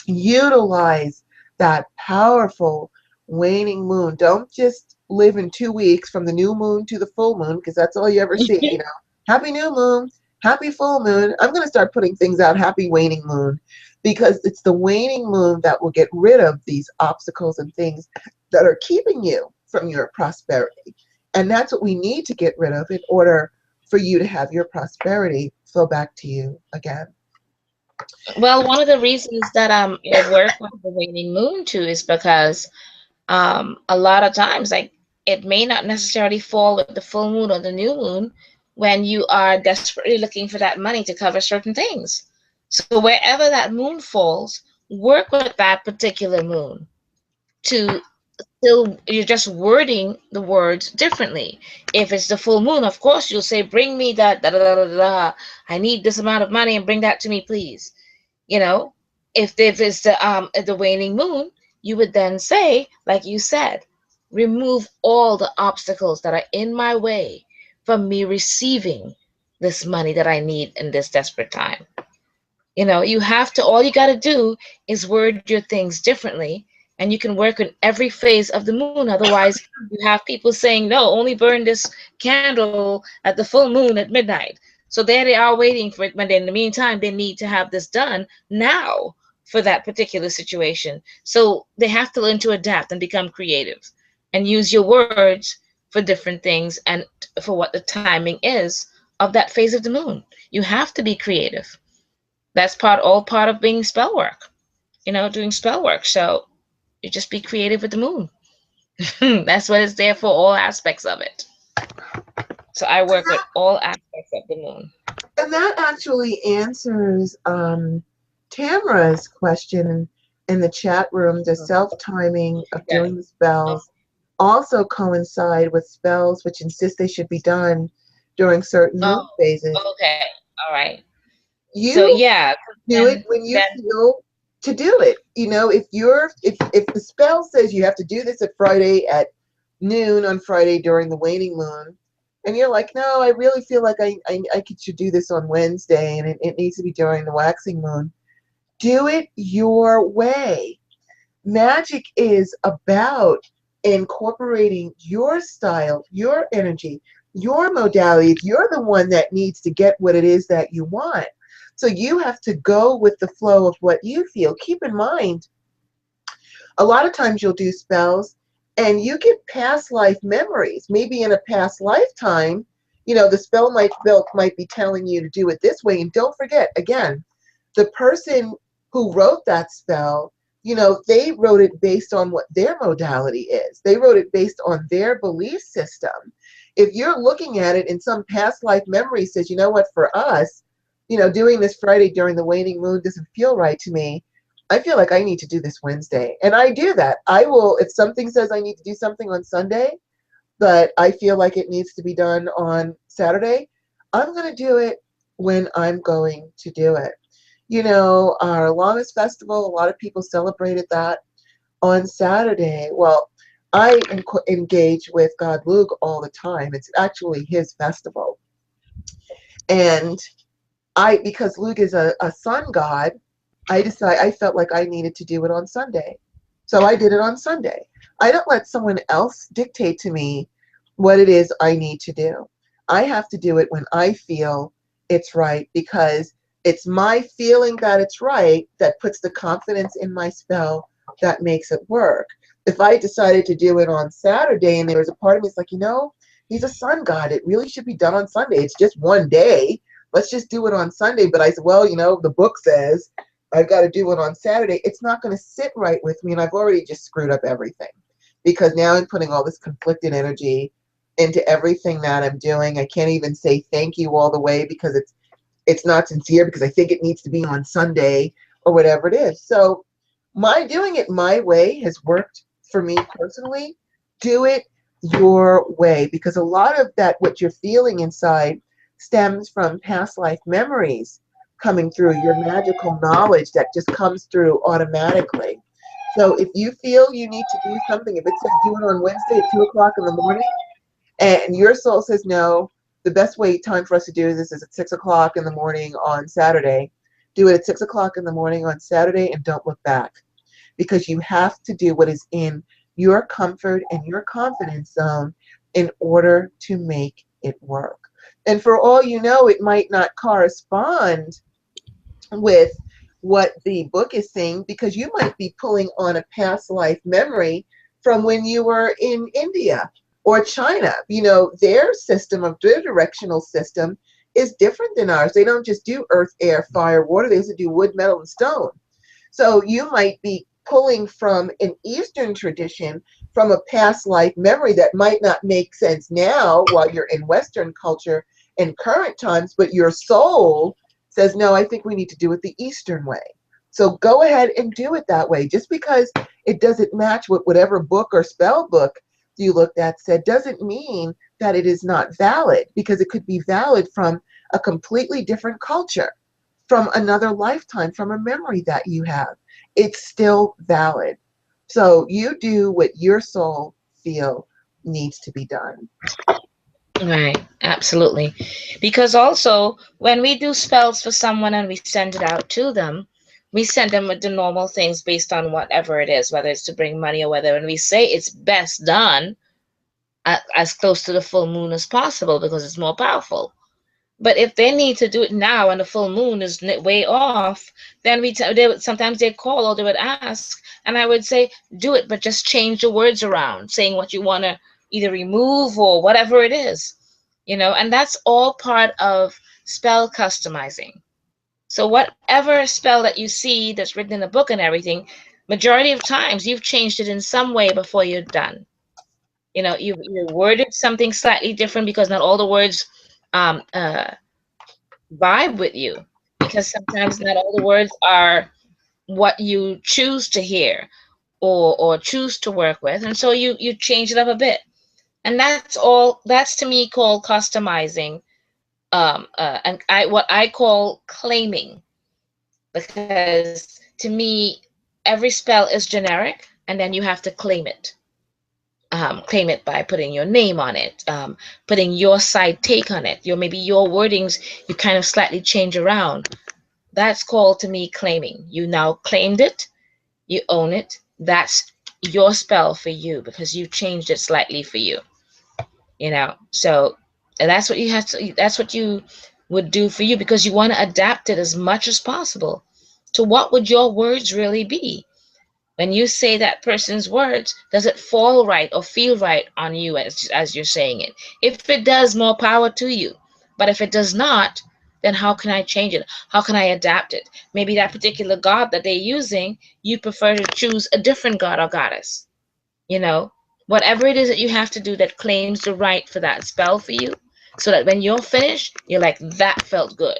utilize that powerful waning moon. Don't just live in 2 weeks from the new moon to the full moon because that's all you ever see. You know, happy new moon, happy full moon. I'm going to start putting things out happy waning moon because it's the waning moon that will get rid of these obstacles and things that are keeping you from your prosperity. And that's what we need to get rid of in order for you to have your prosperity flow back to you again. Well, one of the reasons that I work with the waning moon too is because a lot of times like it may not necessarily fall with the full moon or the new moon when you are desperately looking for that money to cover certain things. So wherever that moon falls, work with that particular moon to still you're just wording the words differently. If it's the full moon, of course you'll say, bring me that da da da da da. I need this amount of money and bring that to me, please. You know, if it's the waning moon, you would then say, like you said, remove all the obstacles that are in my way from me receiving this money that I need in this desperate time. You know, you have to, all you got to do is word your things differently, and you can work in every phase of the moon. Otherwise, you have people saying, no, only burn this candle at the full moon at midnight. So there they are waiting for it, but in the meantime, they need to have this done now for that particular situation. So they have to learn to adapt and become creative and use your words for different things and for what the timing is of that phase of the moon. You have to be creative. That's all part of being spell work, doing spell work. So you just be creative with the moon. That's what it's there for, all aspects of it. So I work with all aspects of the moon. And that actually answers Tamara's question in the chat room. Does self-timing of Yeah. doing the spells also coincide with spells which insist they should be done during certain moon Oh, phases? okay. All right. So You yeah, do it then when you then feel to do it. You know, if the spell says you have to do this at Friday at noon on Friday during the waning moon, and you're like, no, I really feel like should do this on Wednesday, and it needs to be during the waxing moon. Do it your way. Magic is about incorporating your style, your energy, your modality. You're the one that needs to get what it is that you want. So you have to go with the flow of what you feel. Keep in mind, a lot of times you'll do spells and you get past life memories. Maybe in a past lifetime, the spell might be telling you to do it this way. And don't forget, again, the person who wrote that spell, they wrote it based on what their modality is. They wrote it based on their belief system. If you're looking at it in some past life memory says, you know what, for us, doing this Friday during the waning moon doesn't feel right to me. I feel like I need to do this Wednesday. And I do that. I will, if something says I need to do something on Sunday, but I feel like it needs to be done on Saturday, I'm going to do it when I'm going to do it. Our longest festival, a lot of people celebrated that on Saturday. Well, I engage with God Lug all the time. It's actually his festival. And because Lug is a sun god, I felt like I needed to do it on Sunday. So I did it on Sunday. I don't let someone else dictate to me what it is I need to do. I have to do it when I feel it's right, because it's my feeling that it's right that puts the confidence in my spell that makes it work. If I decided to do it on Saturday and there was a part of me that's like, he's a sun god. It really should be done on Sunday. It's just one day. Let's just do it on Sunday. But I said, well, the book says I've got to do it on Saturday. It's not going to sit right with me, and I've already just screwed up everything, because now I'm putting all this conflicted energy into everything that I'm doing. I can't even say thank you all the way because it's not sincere, because I think it needs to be on Sunday or whatever it is. So my doing it my way has worked for me personally. Do it your way, because a lot of that, what you're feeling inside, stems from past life memories coming through, your magical knowledge that just comes through automatically. So if you feel you need to do something, if it says do it on Wednesday at 2 o'clock in the morning, and your soul says no, the best time for us to do this is at 6 o'clock in the morning on Saturday. Do it at 6 o'clock in the morning on Saturday, and don't look back, because you have to do what is in your comfort and your confidence zone in order to make it work. And for all you know, it might not correspond with what the book is saying, because you might be pulling on a past life memory from when you were in India or China. Their system of their directional system is different than ours. They don't just do earth, air, fire, water. They also do wood, metal, and stone. So you might be pulling from an Eastern tradition, from a past life memory that might not make sense now while you're in Western culture in current times, but your soul says, no, I think we need to do it the Eastern way. So go ahead and do it that way. Just because it doesn't match with whatever book or spell book you looked at said, doesn't mean that it is not valid, because it could be valid from a completely different culture, from another lifetime, from a memory that you have. It's still valid. So you do what your soul feel needs to be done. Right, absolutely. Because also, when we do spells for someone and we send it out to them, we send them with the normal things based on whatever it is, whether it's to bring money or whether, when we say it's best done as close to the full moon as possible because it's more powerful. But if they need to do it now and the full moon is way off, then sometimes they call or they would ask, and I would say, do it, but just change the words around, saying what you want to either remove or whatever it is, and that's all part of spell customizing. So whatever spell that you see that's written in the book and everything, majority of times you've changed it in some way before you're done. You worded something slightly different because not all the words um, uh, vibe with you, because sometimes not all the words are what you choose to hear or choose to work with, and so you change it up a bit, and that's to me called customizing, and what I call claiming, because to me every spell is generic and then you have to claim it by putting your name on it, putting your side take on it, maybe your wordings you kind of slightly change around. That's called to me claiming. You now claimed it, you own it. That's your spell for you because you changed it slightly for you. So and that's what you would do for you, because you want to adapt it as much as possible to what would your words really be. When you say that person's words, does it fall right or feel right on you as you're saying it? If it does, more power to you. But if it does not, then how can I change it? How can I adapt it? Maybe that particular god that they're using, you prefer to choose a different god or goddess. You know, whatever it is that you have to do that claims the right for that spell for you, so that when you're finished, you're like, that felt good.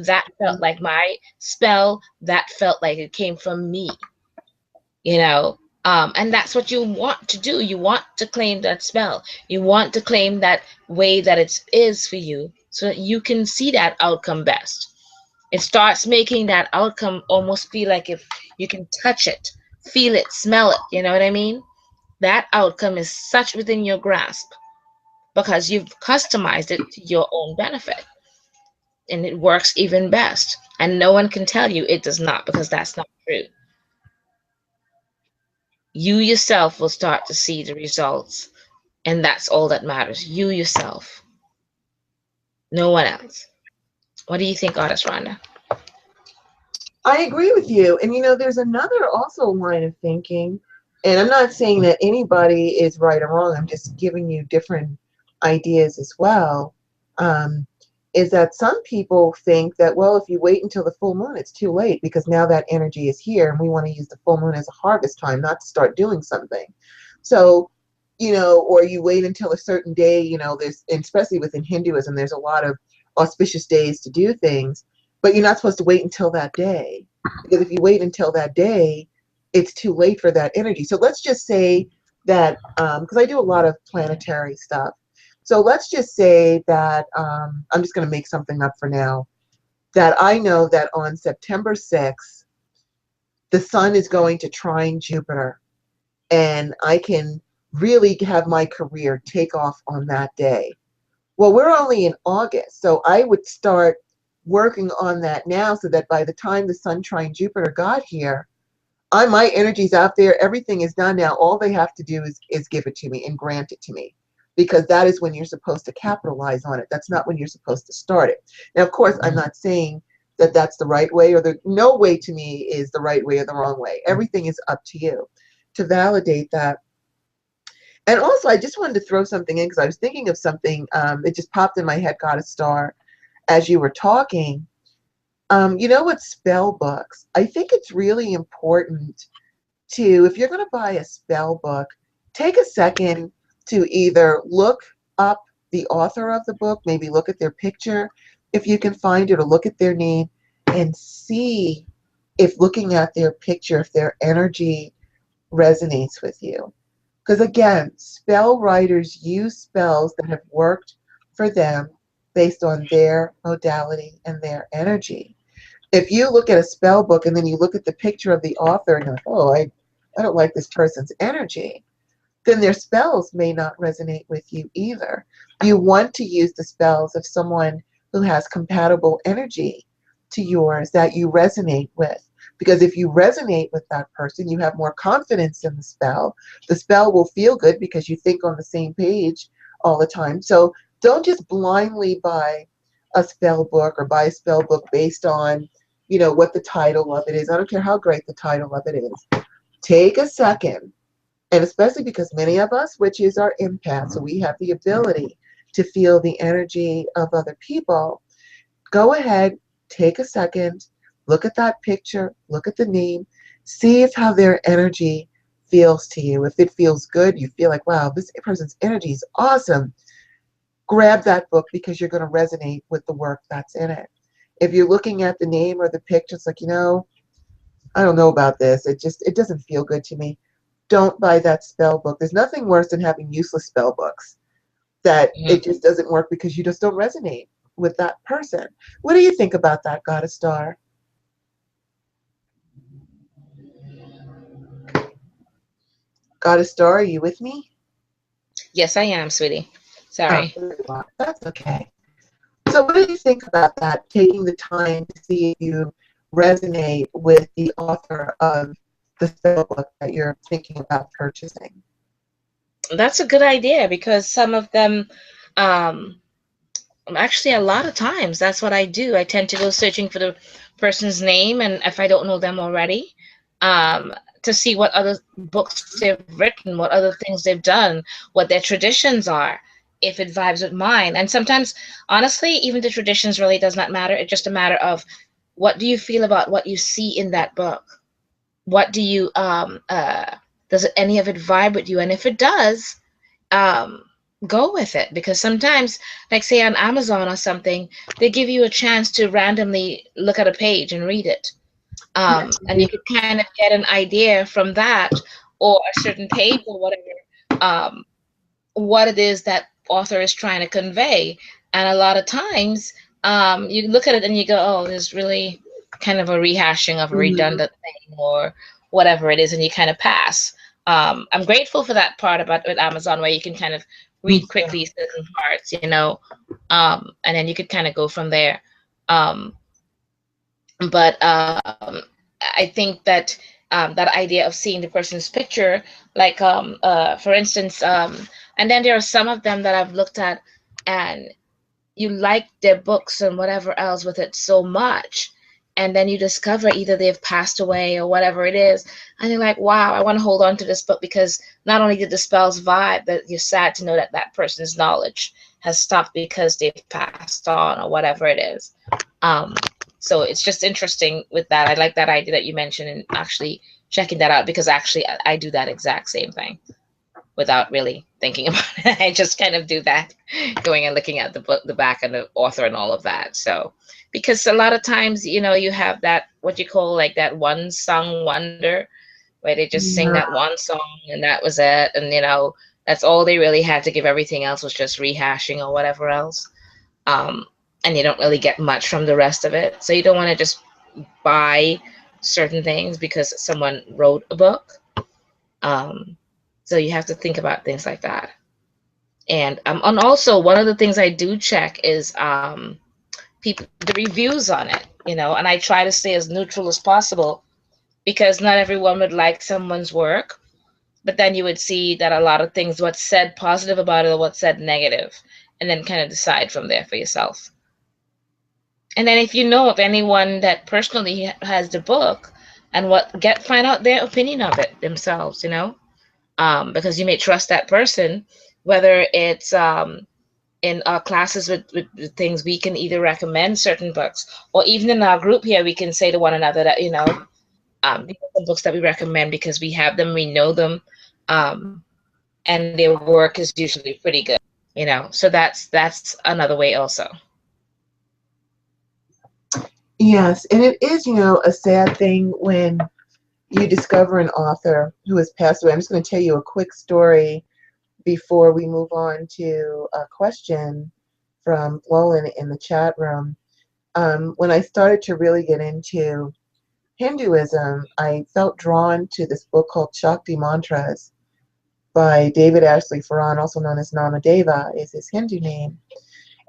That felt like my spell. That felt like it came from me, you know. And that's what you want to do. You want to claim that spell. You want to claim that way that it is for you, so that you can see that outcome best. It starts making that outcome almost feel like if you can touch it, feel it, smell it. You know what I mean? That outcome is such within your grasp because you've customized it to your own benefit, and it works even best. And no one can tell you it does not, because that's not true. You yourself will start to see the results, and that's all that matters. You yourself, no one else. What do you think, Artist Rhonda? I agree with you. And there's another also line of thinking, and I'm not saying that anybody is right or wrong. I'm just giving you different ideas as well. Um, is that some people think that, well, if you wait until the full moon, it's too late because now that energy is here and we want to use the full moon as a harvest time, not to start doing something. So, or you wait until a certain day, there's, and especially within Hinduism, there's a lot of auspicious days to do things, but you're not supposed to wait until that day, because if you wait until that day, it's too late for that energy. So let's just say that, because I do a lot of planetary stuff. So let's just say that, I'm just going to make something up for now, that I know that on September 6th, the sun is going to trine Jupiter, and I can really have my career take off on that day. Well, we're only in August, so I would start working on that now, so that by the time the sun trine Jupiter got here, my energy's out there. Everything is done now. All they have to do is give it to me and grant it to me, because that is when you're supposed to capitalize on it. That's not when you're supposed to start it. Now, of course, I'm not saying that that's the right way, or no way to me is the right way or the wrong way. Everything is up to you to validate that. And also, I just wanted to throw something in because I was thinking of something. It just popped in my head, Goddess Star, as you were talking. You know what, spell books? I think it's really important to, if you're going to buy a spell book, take a second to either look up the author of the book, maybe look at their picture, if you can find it, or look at their name and see if looking at their picture, if their energy resonates with you. Because again, spell writers use spells that have worked for them based on their modality and their energy. If you look at a spell book and then you look at the picture of the author and you're like, oh, I don't like this person's energy, then their spells may not resonate with you either. You want to use the spells of someone who has compatible energy to yours that you resonate with. Because if you resonate with that person, you have more confidence in the spell. The spell will feel good because you think on the same page all the time. So don't just blindly buy a spell book or buy a spell book based on, what the title of it is. I don't care how great the title of it is. Take a second, and especially because many of us witches are empaths, so we have the ability to feel the energy of other people. Go ahead, take a second, look at that picture, look at the name, see if how their energy feels to you. If it feels good, you feel like, wow, this person's energy is awesome, grab that book because you're going to resonate with the work that's in it. If you're looking at the name or the picture, it's like, I don't know about this. It doesn't feel good to me. Don't buy that spell book. There's nothing worse than having useless spell books that Mhm. it just doesn't work because you just don't resonate with that person. What do you think about that, Goddess Star? Goddess Star, are you with me? Yes, I am, sweetie. Oh, Sorry. there you are. That's okay. So what do you think about that, taking the time to see if you resonate with the author of the spell book that you're thinking about purchasing? That's a good idea, because some of them, um, actually, a lot of times, that's what I do. I tend to go searching for the person's name, and if I don't know them already, um, to see what other books they've written, what other things they've done, what their traditions are, if it vibes with mine. And sometimes, honestly, even the traditions really does not matter. It's just a matter of what do you feel about what you see in that book? What do you does any of it vibe with you? And if it does, um go with it, because sometimes, like say on Amazon or something, they give you a chance to randomly look at a page and read it, Yes, and you could kind of get an idea from that, or a certain page or whatever, what it is that author is trying to convey. And a lot of times, you look at it and you go, oh, there's really kind of a rehashing of a mm-hmm. redundant thing or whatever it is, and you kind of pass. I'm grateful for that part about with Amazon, where you can kind of Me read too. quickly certain parts, and then you could kind of go from there. Um, but I think that that idea of seeing the person's picture, like for instance, and then there are some of them that I've looked at, and you like their books and whatever else with it so much, and then you discover either they've passed away or whatever it is, and you're like, wow, I want to hold on to this book, because not only did the spells vibe, but you're sad to know that that person's knowledge has stopped because they've passed on or whatever it is. um so it's just interesting with that. I like that idea that you mentioned, and actually checking that out, because actually I do that exact same thing without really thinking about it. I just kind of do that, going and looking at the book, the back, and the author, and all of that. So, because a lot of times, you have that, what you call, like, that one song wonder, where they just sing that Yeah. one song and that was it, and that's all they really had to give. Everything else was just rehashing or whatever else. Um, and you don't really get much from the rest of it. So you don't want to just buy certain things because someone wrote a book. Um, so you have to think about things like that. And also, one of the things I do check is people, the reviews on it, and I try to stay as neutral as possible, because not everyone would like someone's work, but then you would see that a lot of things, what's said positive about it or what's said negative, and then kind of decide from there for yourself. And then if you know of anyone that personally has the book, and find out their opinion of it themselves, because you may trust that person, whether it's in our classes with things, we can either recommend certain books, or even in our group here, we can say to one another that, these are some books that we recommend because we have them, we know them, um, and their work is usually pretty good, so that's another way also. Yes, and it is, a sad thing when you discover an author who has passed away. I'm just going to tell you a quick story before we move on to a question from Lolan in the chat room. When I started to really get into Hinduism, I felt drawn to this book called Shakti Mantras by David Ashley Farhan, also known as Namadeva, is his Hindu name.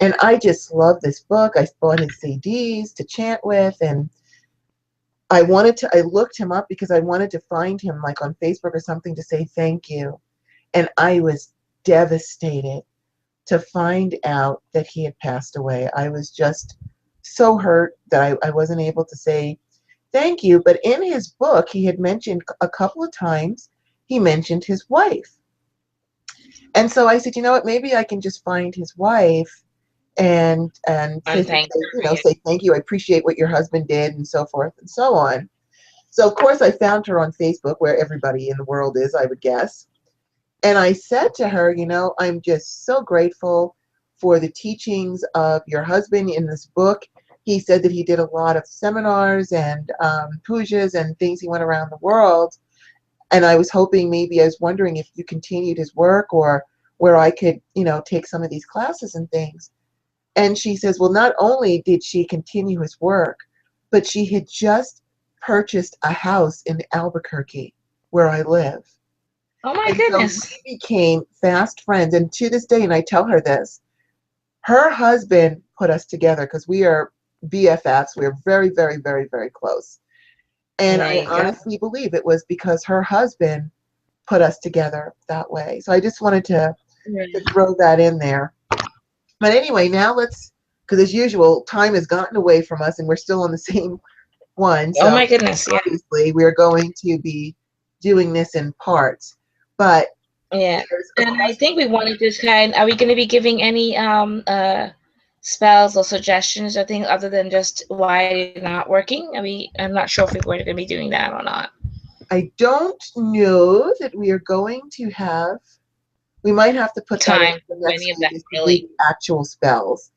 And I just love this book. I bought his CDs to chant with, and I looked him up because I wanted to find him like on Facebook or something to say thank you. And I was devastated to find out that he had passed away. I was just so hurt that I wasn't able to say thank you. But in his book, he had mentioned a couple of times, he mentioned his wife. And so I said, you know what, maybe I can just find his wife and And thank you for you. say thank you. I appreciate what your husband did, and so forth and so on. So of course I found her on Facebook, where everybody in the world is, I would guess. And I said to her, I'm just so grateful for the teachings of your husband in this book. He said that he did a lot of seminars and pujas and things. He went around the world. And I was hoping, maybe I was wondering if you continued his work, or where I could, take some of these classes and things. And she says, well, not only did she continue his work, but she had just purchased a house in Albuquerque, where I live. Oh my And so goodness. we became fast friends. And to this day, and I tell her this, her husband put us together because we are BFFs. We're very, very, very, very close. And There I you go. honestly believe it was because her husband put us together that way. So I just wanted to Yeah. throw that in there. But anyway, now let's, because as usual, time has gotten away from us and we're still on the same one. Oh So my goodness, yeah. obviously we're going to be doing this in parts. But Yeah. there's a And I question. think we wanted to are we going to be giving any spells or suggestions or things other than just why it's not working? I'm not sure if we're going to be doing that or not. I don't know that we are going to have, we might have to put that in Time for for next any of week, that, is to do really. the actual spells.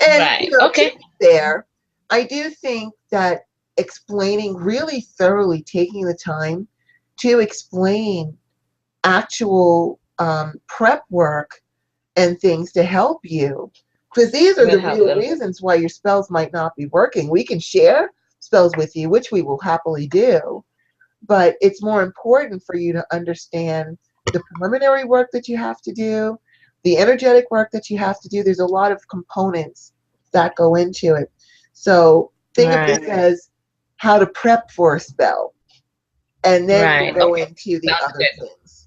And, Right. to Okay. be fair, I do think that explaining really thoroughly, taking the time to explain actual prep work and things to help you, because these are Will the help real them. reasons why your spells might not be working. We can share spells with you, which we will happily do, but it's more important for you to understand the preliminary work that you have to do, the energetic work that you have to do. There's a lot of components that go into it. So think of this Right. as how to prep for a spell, and then we'll Right. go Okay. into the Sounds other good. things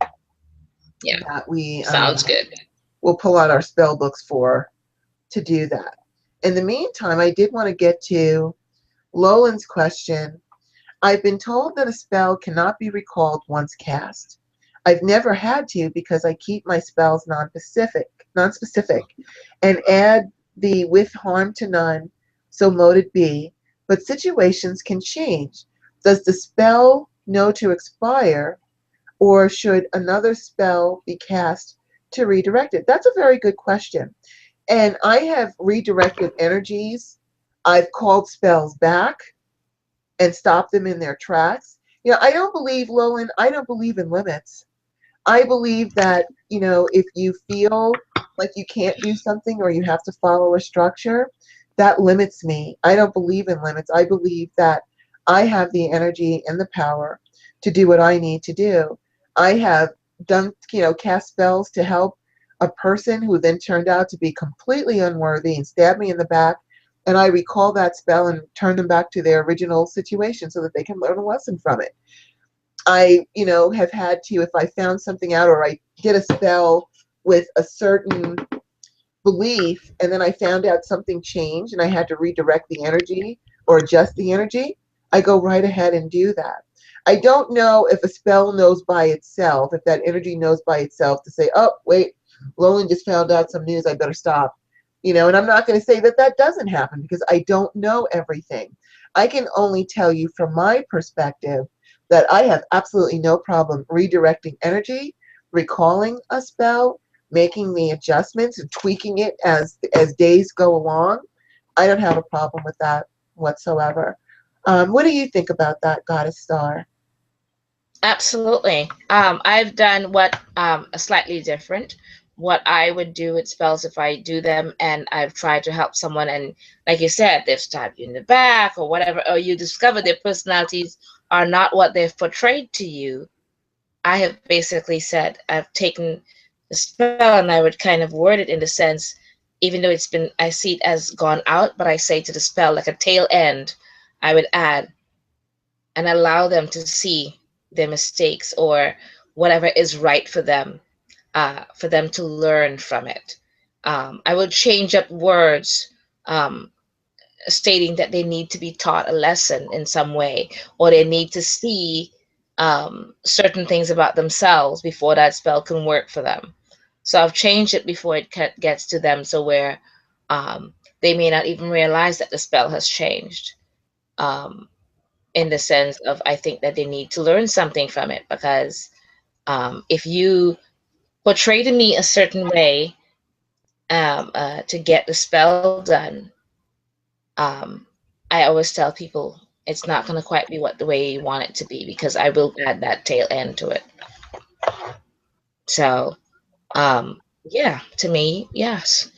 Yeah. that we Sounds good. will pull out our spell books for to do that. In the meantime, I did want to get to Lolan's question. I've been told that a spell cannot be recalled once cast. I've never had to because I keep my spells non-specific, and add the with harm to none, so mote it be. But situations can change. Does the spell know to expire, or should another spell be cast to redirect it? That's a very good question. And I have redirected energies. I've called spells back and stop them in their tracks. I don't believe, Lolan, I don't believe in limits. I believe that, if you feel like you can't do something or you have to follow a structure, that limits me. I don't believe in limits. I believe that I have the energy and the power to do what I need to do. I have done, cast spells to help a person who then turned out to be completely unworthy and stabbed me in the back. And I recall that spell and turn them back to their original situation so that they can learn a lesson from it. I, have had to, if I found something out or I did a spell with a certain belief and then I found out something changed and I had to redirect the energy or adjust the energy, I go right ahead and do that. I don't know if a spell knows by itself, if that energy knows by itself to say, oh, wait, Lolan just found out some news, I better stop. And I'm not going to say that that doesn't happen because I don't know everything. I can only tell you from my perspective that I have absolutely no problem redirecting energy, recalling a spell, making the adjustments and tweaking it as days go along. I don't have a problem with that whatsoever. What do you think about that, Goddess Star? Absolutely. I've done what slightly different. What I would do with spells if I do them and I've tried to help someone and like you said, they've stabbed you in the back or whatever, or you discover their personalities are not what they've portrayed to you. I have basically said I've taken the spell and I would kind of word it in the sense, even though I see it as gone out, but I say to the spell like a tail end, I would add and allow them to see their mistakes or whatever is right for them to learn from it. I would change up words, um, stating that they need to be taught a lesson in some way, or they need to see certain things about themselves before that spell can work for them. So I've changed it before it gets to them, so where um, they may not even realize that the spell has changed. Um, in the sense of I think that they need to learn something from it because if you portray to me a certain way to get the spell done, um, I always tell people it's not going to quite be what the way you want it to be because I will add that tail end to it. So, yeah, to me, yes,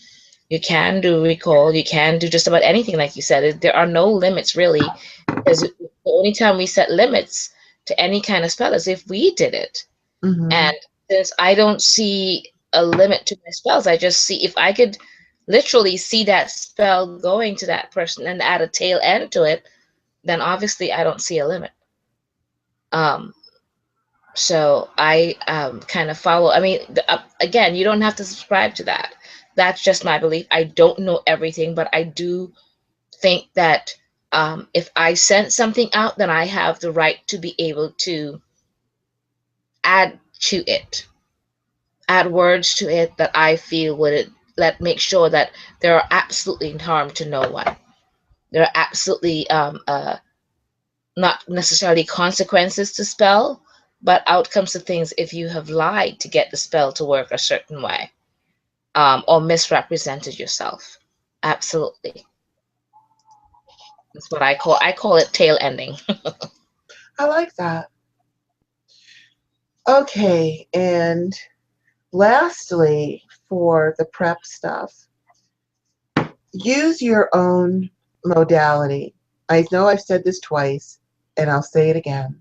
you can do recall, you can do just about anything, like you said. There are no limits really, because the only time we set limits to any kind of spell is if we did it. Mm-hmm. And since I don't see a limit to my spells, I just see if I could literally see that spell going to that person and add a tail end to it, then obviously I don't see a limit. Um, so I kind of follow. I mean, again, you don't have to subscribe to that. That's just my belief. I don't know everything, but I do think that If I send something out, then I have the right to be able to add to it, add words to it that I feel would let make sure that there are absolutely harm to no one. There are absolutely not necessarily consequences to spell, but outcomes to things if you have lied to get the spell to work a certain way, or misrepresented yourself. Absolutely. That's what I call it tail ending. I like that. Okay, and lastly, for the prep stuff, use your own modality. I know I've said this twice, and I'll say it again.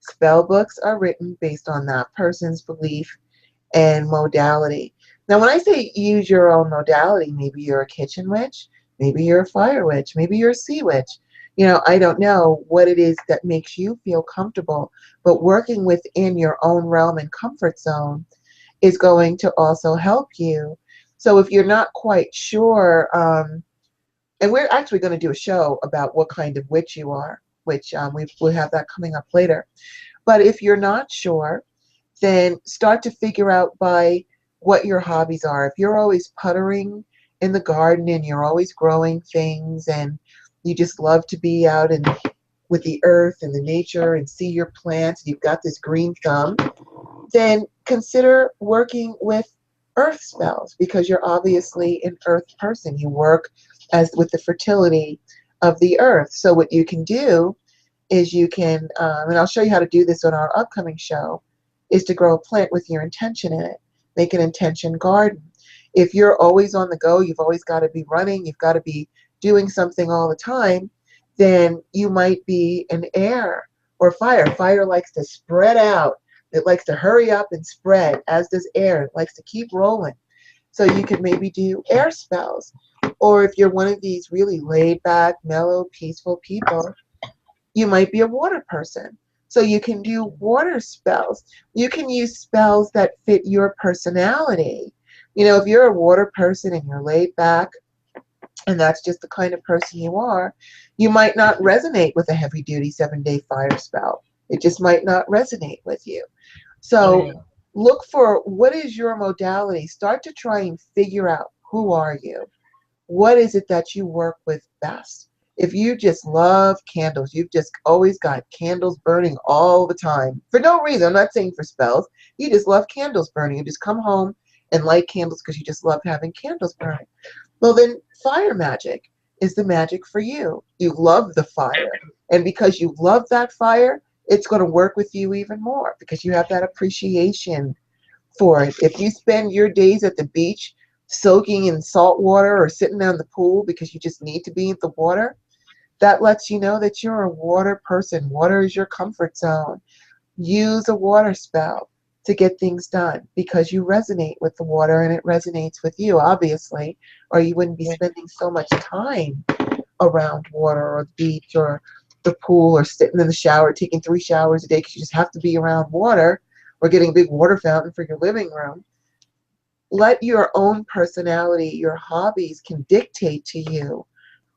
Spell books are written based on that person's belief and modality. Now, when I say use your own modality, maybe you're a kitchen witch, maybe you're a fire witch, maybe you're a sea witch. I don't know what it is that makes you feel comfortable, but working within your own realm and comfort zone is going to also help you. So if you're not quite sure, and we're actually going to do a show about what kind of witch you are, which we'll have that coming up later. But if you're not sure, then start to figure out by what your hobbies are. If you're always puttering in the garden and you're always growing things and you just love to be out and with the earth and the nature and see your plants, and you've got this green thumb, then consider working with earth spells because you're obviously an earth person. You work as with the fertility of the earth. So what you can do is you can, and I'll show you how to do this on our upcoming show, is to grow a plant with your intention in it. Make an intention garden. If you're always on the go, you've always got to be running, you've got to be doing something all the time, then you might be an air or fire. Fire likes to spread out. It likes to hurry up and spread, as does air. It likes to keep rolling. So you could maybe do air spells. Or if you're one of these really laid back, mellow, peaceful people, you might be a water person. So you can do water spells. You can use spells that fit your personality. If you're a water person and you're laid back and that's just the kind of person you are, you might not resonate with a heavy duty 7-day fire spell. It just might not resonate with you. So Right. look for what is your modality. Start to try and figure out who are you? What is it that you work with best? If you just love candles, you've just always got candles burning all the time for no reason. I'm not saying for spells. You just love candles burning. You just come home and light candles because you just love having candles burning. Well, then fire magic is the magic for you. You love the fire. And because you love that fire, it's going to work with you even more because you have that appreciation for it. If you spend your days at the beach soaking in salt water or sitting down in the pool because you just need to be in the water, that lets you know that you're a water person. Water is your comfort zone. Use a water spell to get things done because you resonate with the water and it resonates with you, obviously, or you wouldn't be spending so much time around water or the beach or the pool or sitting in the shower, taking 3 showers a day because you just have to be around water, or getting a big water fountain for your living room. Let your own personality, your hobbies can dictate to you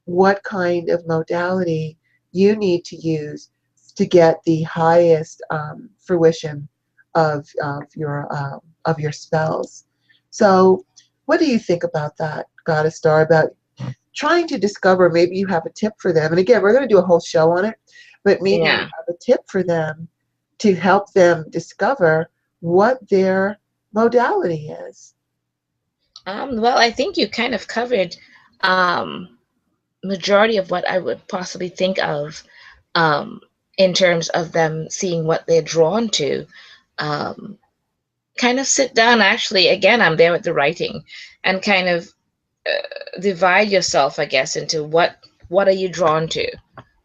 what kind of modality you need to use to get the highest fruition of your spells. So, what do you think about that, Goddess Star? About trying to discover? Maybe you have a tip for them. And again, we're going to do a whole show on it, but maybe you Yeah. have a tip for them to help them discover what their modality is. Well, I think you kind of covered um, majority of what I would possibly think of um, in terms of them seeing what they're drawn to. Um, Kind of sit down. Actually, again, I'm there with the writing, and kind of divide yourself, I guess, into what are you drawn to?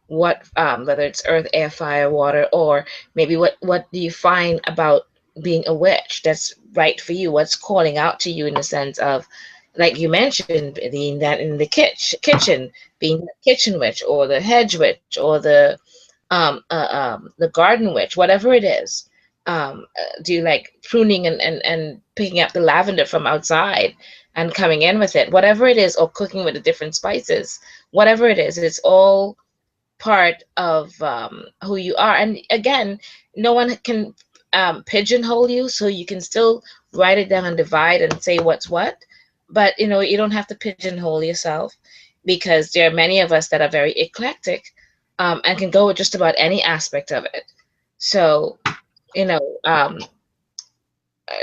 What whether it's earth, air, fire, water, or maybe what do you find about being a witch that's right for you? What's calling out to you in the sense of, like you mentioned, being that in the kitchen, being the kitchen witch, or the hedge witch, or the garden witch, whatever it is. Do you like pruning and picking up the lavender from outside and coming in with it, whatever it is, or cooking with the different spices, whatever it is, it's all part of who you are. And again, no one can pigeonhole you, so you can still write it down and divide and say what's what. But you don't have to pigeonhole yourself, because there are many of us that are very eclectic, and can go with just about any aspect of it. So, you know,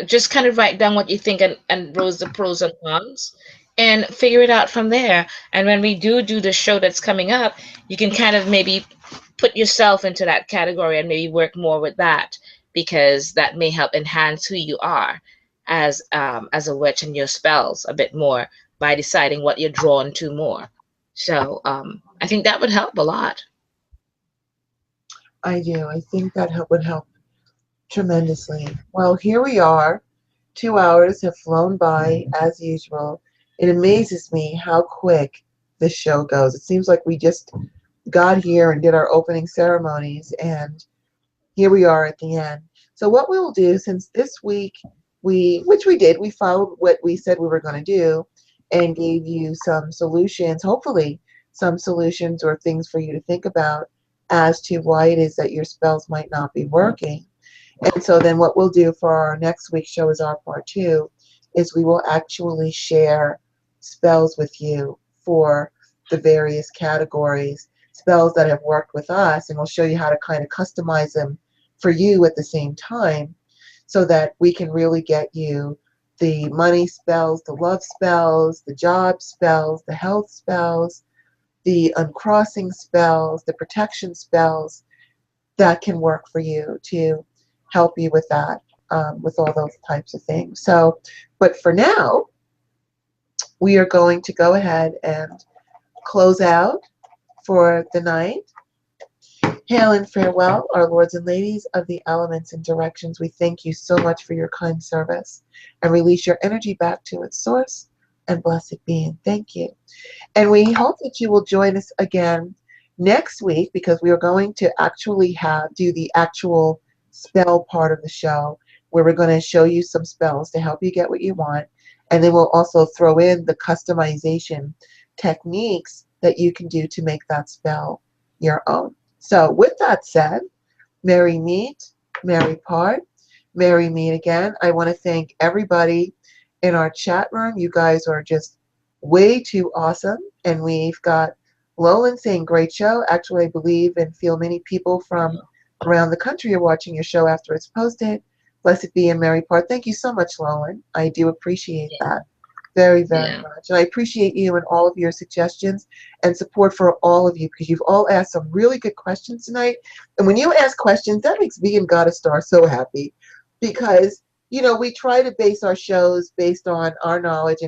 just kind of write down what you think, and rows the pros and cons, and figure it out from there. And when we do the show that's coming up, you can kind of maybe put yourself into that category and maybe work more with that, because that may help enhance who you are as a witch, and your spells a bit more, by deciding what you're drawn to more. So I think that would help a lot. I do. I think that would help tremendously. Well, here we are. 2 hours have flown by as usual. It amazes me how quick this show goes. It seems like we just got here and did our opening ceremonies, and here we are at the end. So what we will do, since this week which we did, we followed what we said we were going to do, and gave you some solutions, hopefully some solutions or things for you to think about as to why it is that your spells might not be working. And so then what we'll do for our next week's show is our part 2, is we will actually share spells with you for the various categories, spells that have worked with us, and we'll show you how to kind of customize them for you at the same time, so that we can really get you the money spells, the love spells, the job spells, the health spells, the uncrossing spells, the protection spells that can work for you to help you with that, with all those types of things. So, but for now, we are going to go ahead and close out for the night. Hail and farewell, our lords and ladies of the elements and directions. We thank you so much for your kind service, and release your energy back to its source, and blessed be, and thank you. And we hope that you will join us again next week, because we are going to actually do the actual spell part of the show, where we're going to show you some spells to help you get what you want. And then we'll also throw in the customization techniques that you can do to make that spell your own. So with that said, merry meet, merry part, merry meet again. I want to thank everybody in our chat room. You guys are just way too awesome. And we've got Lolan saying, great show. Actually, I believe and feel many people from around the country are watching your show after it's posted. Blessed be and merry part. Thank you so much, Lolan. I do appreciate that very, very Yeah. much. And I appreciate you and all of your suggestions and support for all of you, because you've all asked some really good questions tonight. And when you ask questions, that makes me and Goddess Star so happy, because, we try to base our shows based on our knowledge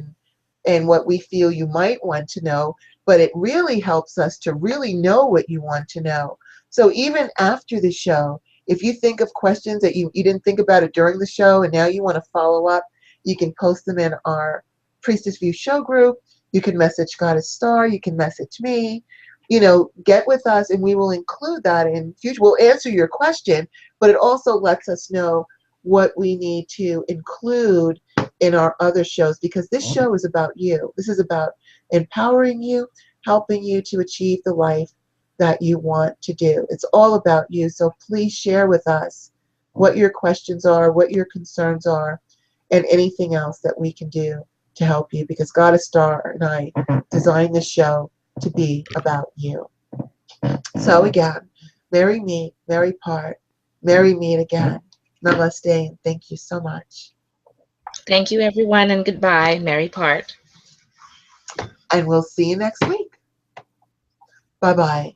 and what we feel you might want to know, but it really helps us to really know what you want to know. So even after the show, if you think of questions that you didn't think about it during the show and now you want to follow up, you can post them in our Priestess View show group. You can message Goddess Star. You can message me. Get with us, and we will include that in future. We'll answer your question, but it also lets us know what we need to include in our other shows, because this show is about you. This is about empowering you, helping you to achieve the life that you want to do. It's all about you. So please share with us what your questions are, what your concerns are, and anything else that we can do to help you, because Goddess Star and I designed this show to be about you. So again, merry meet, merry part, merry meet again. Namaste, and thank you so much. Thank you, everyone, and goodbye. Merry part. And we'll see you next week. Bye-bye.